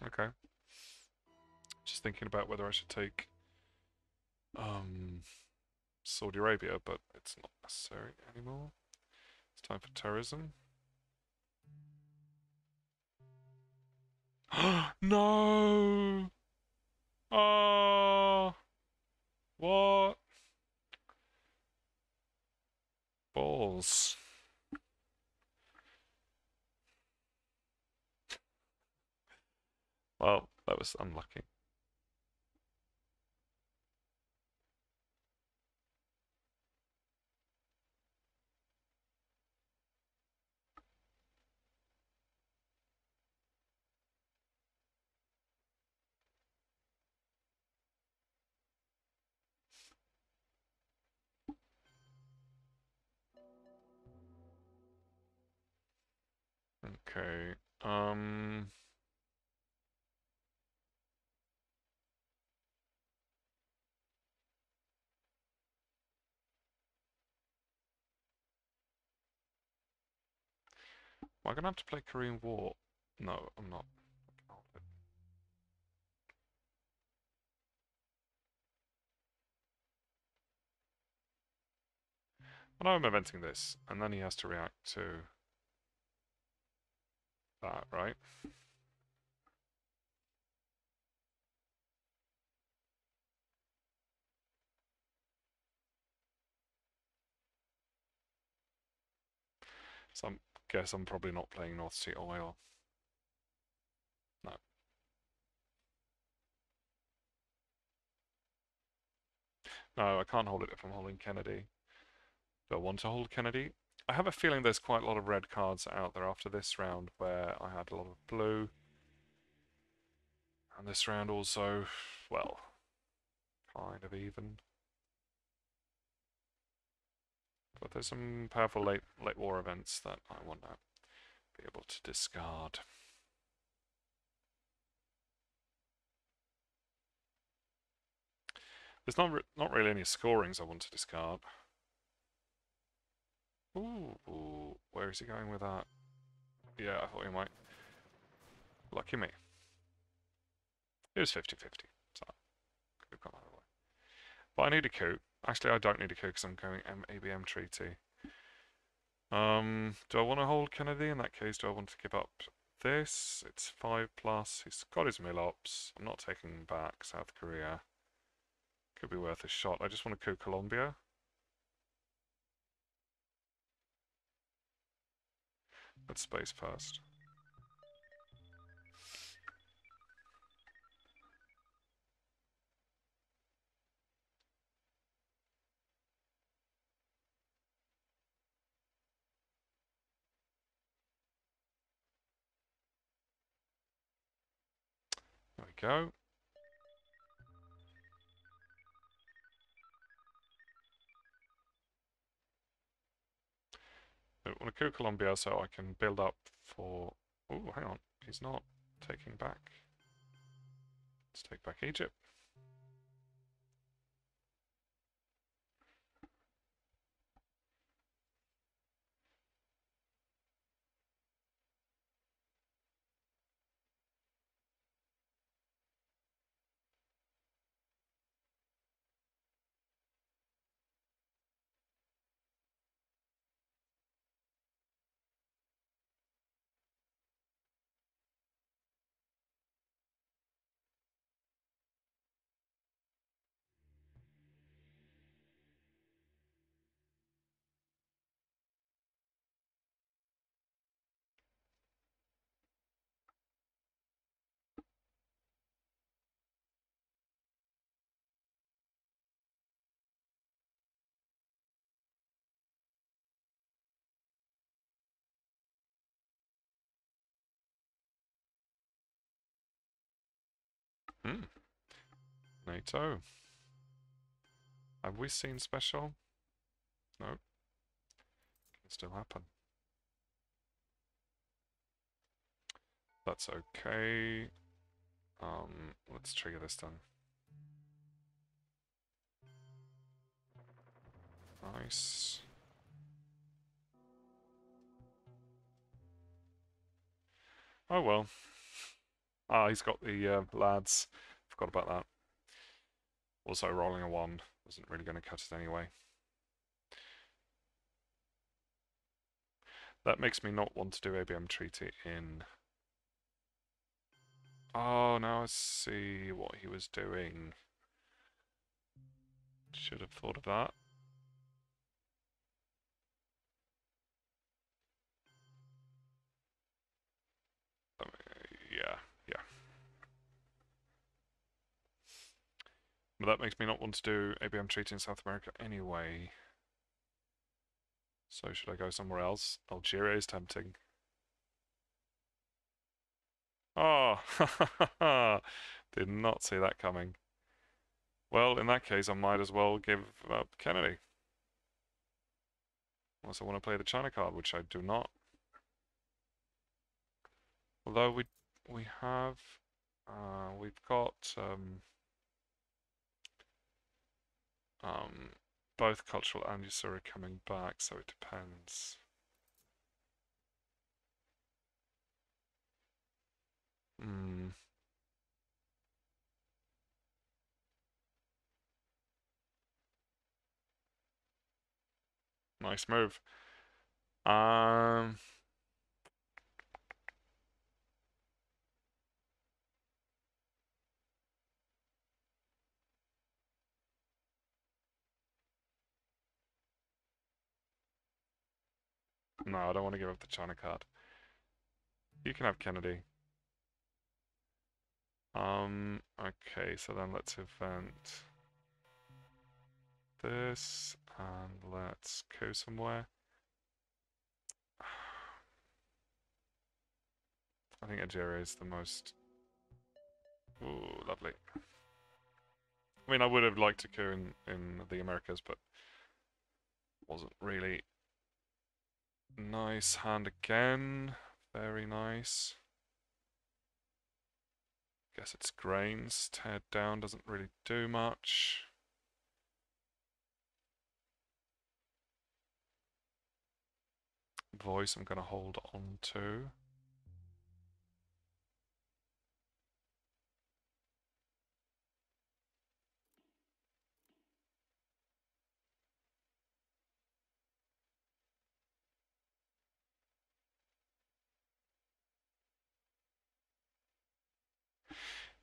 Okay. Just thinking about whether I should take Saudi Arabia, but it's not necessary anymore. It's time for terrorism. No! Oh, what? Balls. Well, that was unlucky. Okay. Am I gonna have to play Korean War? No, I'm not. I know I'm inventing this, and then he has to react to that, right? So I guess I'm probably not playing North Sea Oil. No. No, I can't hold it if I'm holding Kennedy. Do I want to hold Kennedy? I have a feeling there's quite a lot of red cards out there after this round where I had a lot of blue. And this round also, well, kind of even. But there's some powerful late war events that I want to be able to discard. There's not really any scorings I want to discard. Ooh, where is he going with that? Yeah, I thought he might. Lucky me. It was 50-50, so could have gone either way. But I need a coup. Actually, I don't need a coup because I'm going ABM treaty. Do I want to hold Kennedy? In that case, do I want to give up this? It's 5+. He's got his mill ops. I'm not taking him back. South Korea. Could be worth a shot. I just want to coup Colombia. Let's space first. There we go. I want to coup Colombia so I can build up for... Oh, hang on. He's not taking back. Let's take back Egypt. Hmm. NATO. Have we seen special? No. Can still happen. That's okay. Let's trigger this then. Nice. Oh well. Ah, he's got the lads. Forgot about that. Also, rolling a 1 wasn't really going to cut it anyway. That makes me not want to do ABM treaty in... Oh, now I see what he was doing. Should have thought of that. Yeah, yeah. But that makes me not want to do ABM treaty in South America anyway. So should I go somewhere else? Algeria is tempting. Oh, did not see that coming. Well, in that case, I might as well give up Kennedy. Unless I want to play the China card, which I do not. Although we have, we've got both cultural and Usura coming back, so it depends. Hmm. Nice move. Um. No, I don't want to give up the China card. You can have Kennedy. Okay, so then let's event this and let's go somewhere. I think Algeria is the most... Ooh, lovely. I mean, I would have liked to go in the Americas, but wasn't really. Nice hand again. Very nice. Guess it's grains. Tear down doesn't really do much. Voice I'm going to hold on to.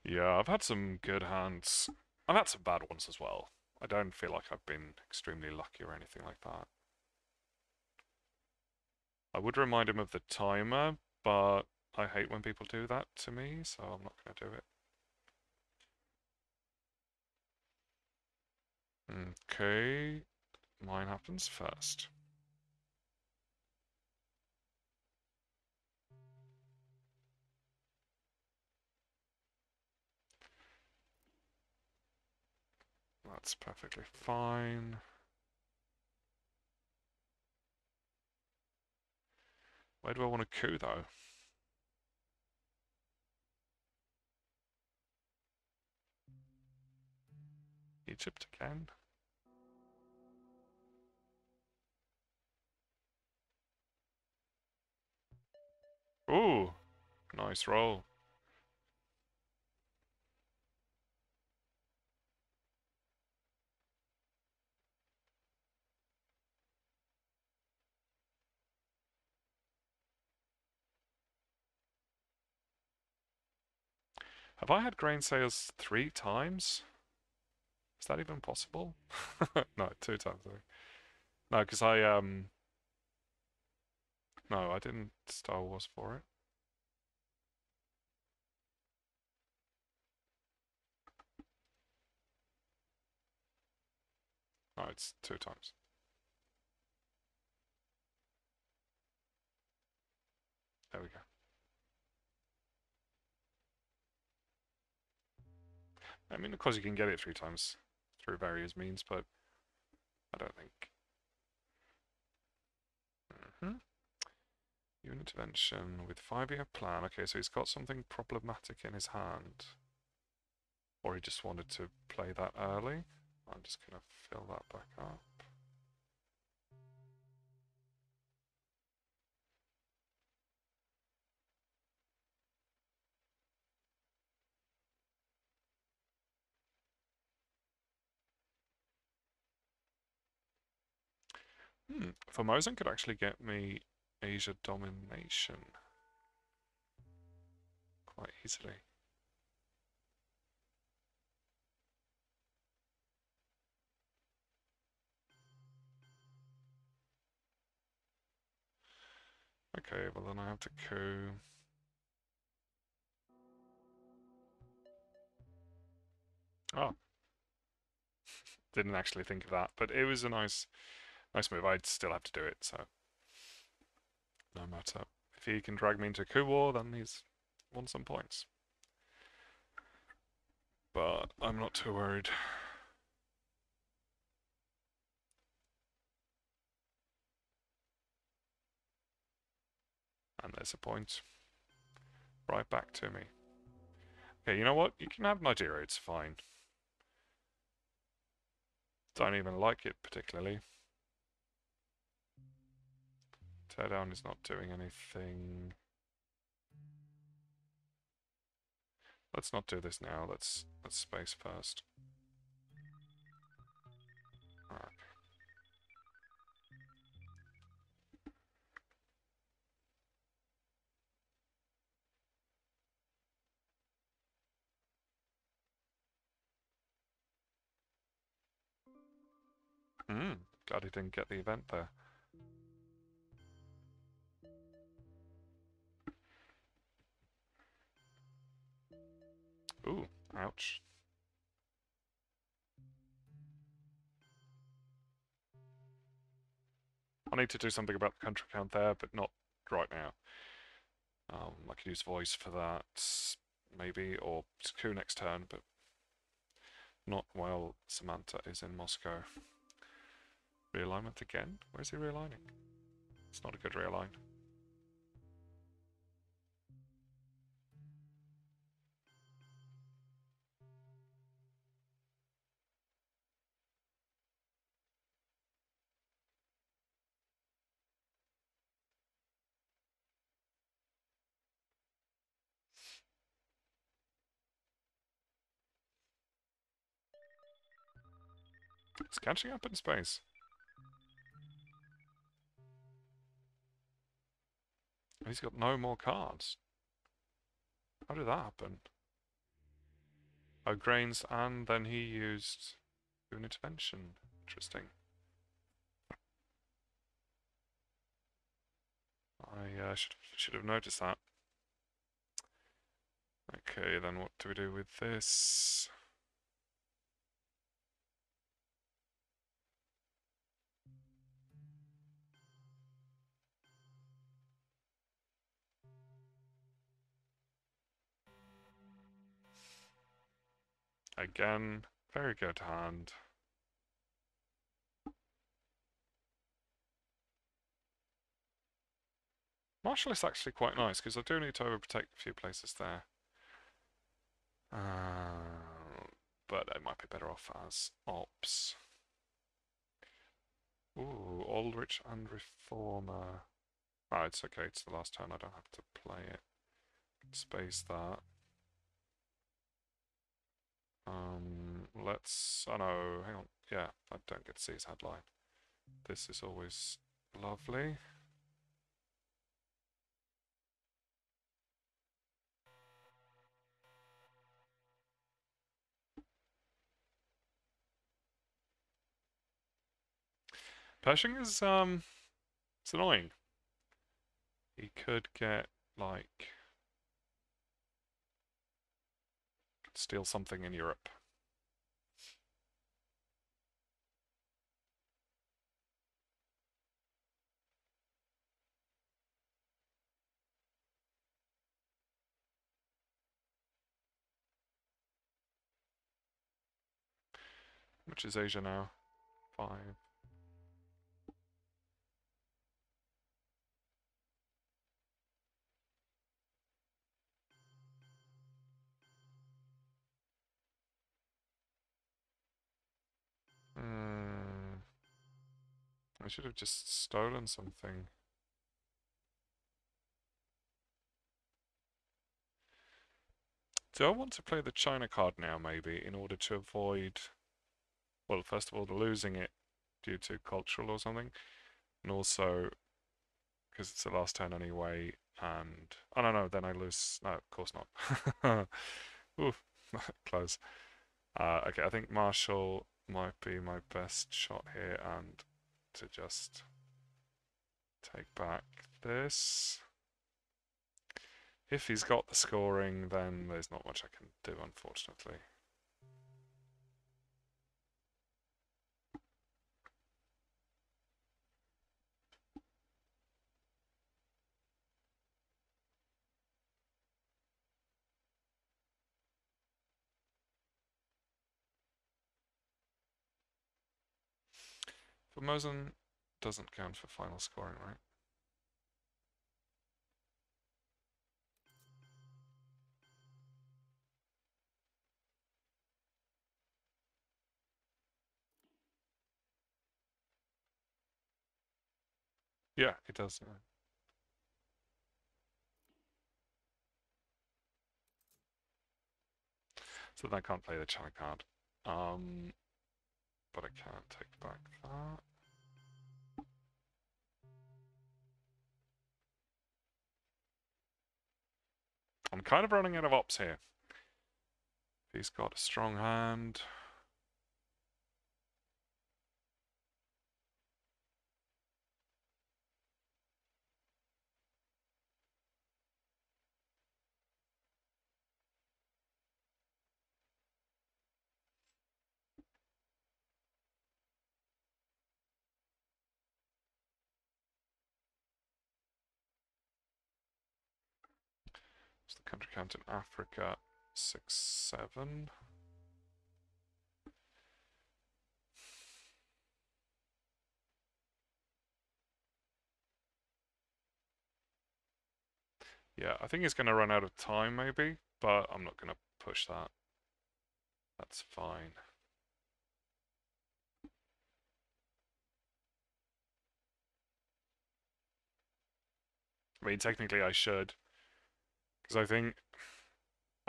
Yeah, I've had some good hands. I've had some bad ones as well. I don't feel like I've been extremely lucky or anything like that. I would remind him of the timer, but I hate when people do that to me, so I'm not going to do it. Okay, mine happens first. That's perfectly fine. Where do I want to coup, though? Egypt again? Ooh, nice roll. Have I had grain sales 3 times? Is that even possible? No, 2 times, I think. No, because no, I didn't Star Wars for it. No, it's 2 times. There we go. I mean, of course you can get it 3 times through various means, but I don't think. Intervention with 5-year plan. Okay, so he's got something problematic in his hand. Or he just wanted to play that early. I'm just going to fill that back up. Formosan could actually get me Asia domination quite easily. Okay, well then I have to coup. Oh, didn't actually think of that, but it was a nice move. I'd still have to do it, so no matter. If he can drag me into a coup war, then he's won some points. But I'm not too worried. And there's a point. Right back to me. Okay, you know what? You can have Nigeria, it's fine. Don't even like it particularly. Teardown is not doing anything. Let's not do this now. Let's space first. Alright. Glad he didn't get the event there. Ooh, ouch. I need to do something about the country count there, but not right now. I could use voice for that, maybe, or coup next turn, but not while Samantha is in Moscow. Realignment again? Where's he realigning? It's not a good realign. It's catching up in space. He's got no more cards. How did that happen? Oh, grains, and then he used an intervention. Interesting. I should have noticed that. Okay, then what do we do with this? Again, very good hand. Marshall is actually quite nice, because I do need to overprotect a few places there. But I might be better off as ops. Ooh, Aldrich and Reformer. Oh, it's okay, it's the last turn, I don't have to play it. Space that. Oh no, hang on. Yeah, I don't get to see his headline. This is always lovely. Pershing is, it's annoying. He could get, like, steal something in Europe. Which is Asia now? 5. I should have just stolen something. Do I want to play the China card now, maybe, in order to avoid, well, first of all, losing it due to cultural or something, and also because it's the last turn anyway, and oh no, then I lose. No, of course not. Ooh, close. Okay, I think Marshall might be my best shot here, and to just take back this. If he's got the scoring, then there's not much I can do, unfortunately. Formosan doesn't count for final scoring, right? Yeah, it does. Yeah. So then I can't play the China card. But I can take back that. I'm kind of running out of ops here. He's got a strong hand. What's the country count in Africa? 6, 7. Yeah, I think he's going to run out of time maybe, but I'm not going to push that. That's fine. I mean, technically I should, because I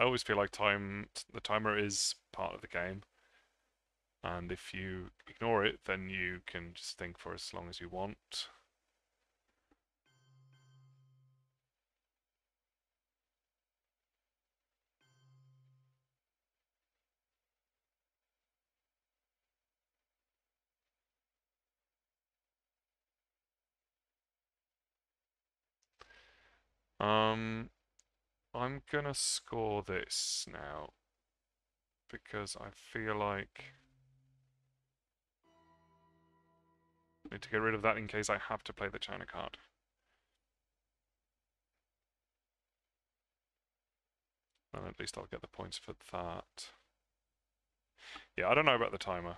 always feel like the timer is part of the game, and if you ignore it, then you can just think for as long as you want. I'm gonna score this now because I feel like I need to get rid of that in case I have to play the China card. And at least I'll get the points for that. Yeah, I don't know about the timer.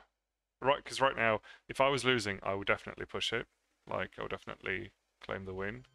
Right, because right now, if I was losing, I would definitely push it. Like, I would definitely claim the win.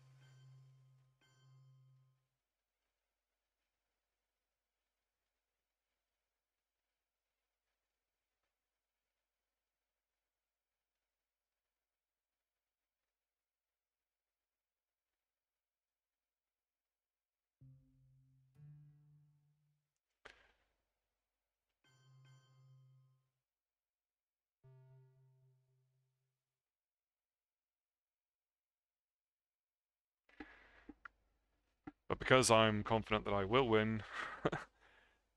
But because I'm confident that I will win,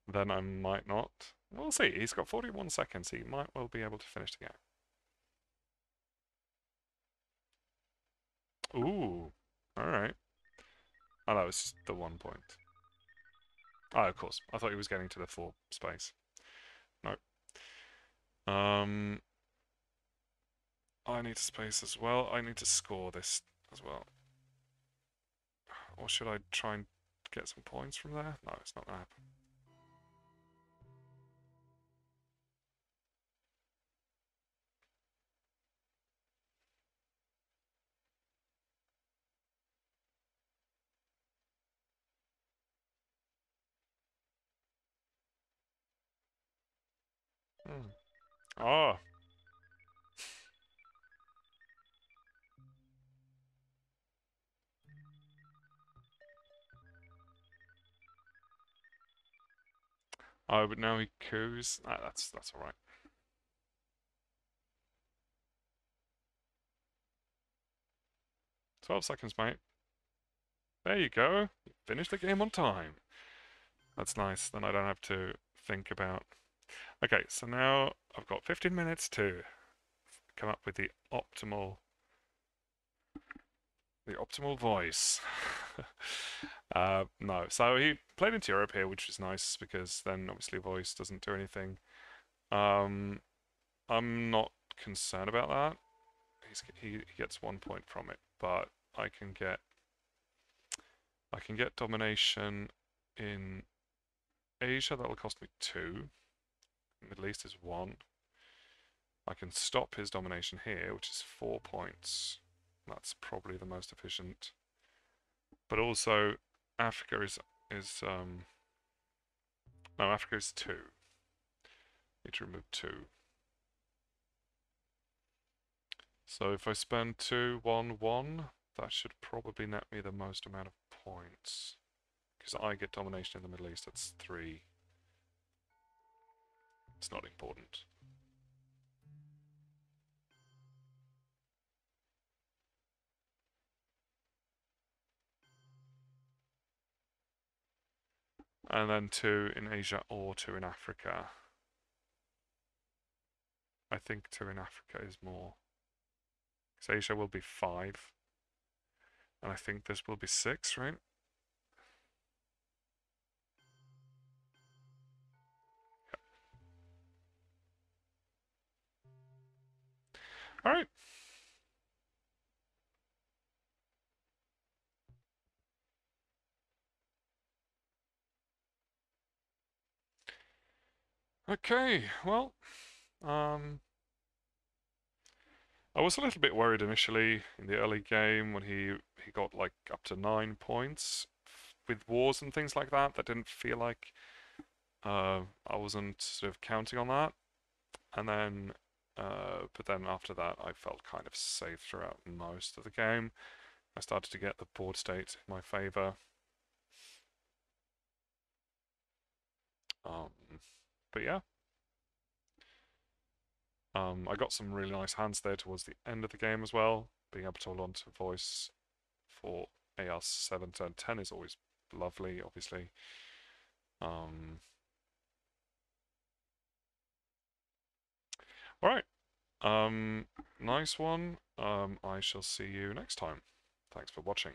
then I might not. We'll see. He's got 41 seconds. He might well be able to finish the game. Ooh. Alright. Oh, that was just the 1 point. Oh, of course. I thought he was getting to the 4 space. No. I need a space as well. I need to score this as well. Or should I try and get some points from there? No, it's not going to happen. Oh. Oh, but now he coos. Ah, that's all right. 12 seconds, mate. There you go. Finish the game on time. That's nice. Then I don't have to think about. Okay, so now I've got 15 minutes to come up with the optimal voice. No, so he played into Europe here, which is nice because then obviously voice doesn't do anything. Um, I'm not concerned about that. He gets 1 point from it, but I can get domination in Asia. That'll cost me 2. Middle East is 1. I can stop his domination here, which is 4 points. That's probably the most efficient. But also, Africa is no, Africa is 2. Need to remove 2. So if I spend 2, 1, 1, that should probably net me the most amount of points. Because I get domination in the Middle East, that's 3. It's not important. And then 2 in Asia or 2 in Africa. I think 2 in Africa is more. Because Asia will be 5. And I think this will be 6, right? Alright. Okay, well, I was a little bit worried initially in the early game when he got like up to 9 points with wars and things like that. That didn't feel like I wasn't sort of counting on that. And then, but then after that, I felt kind of safe throughout most of the game. I started to get the board state in my favor. Um, but yeah, I got some really nice hands there towards the end of the game as well. Being able to hold on to voice for AR 7 turn 10 is always lovely, obviously. Alright, nice one. I shall see you next time. Thanks for watching.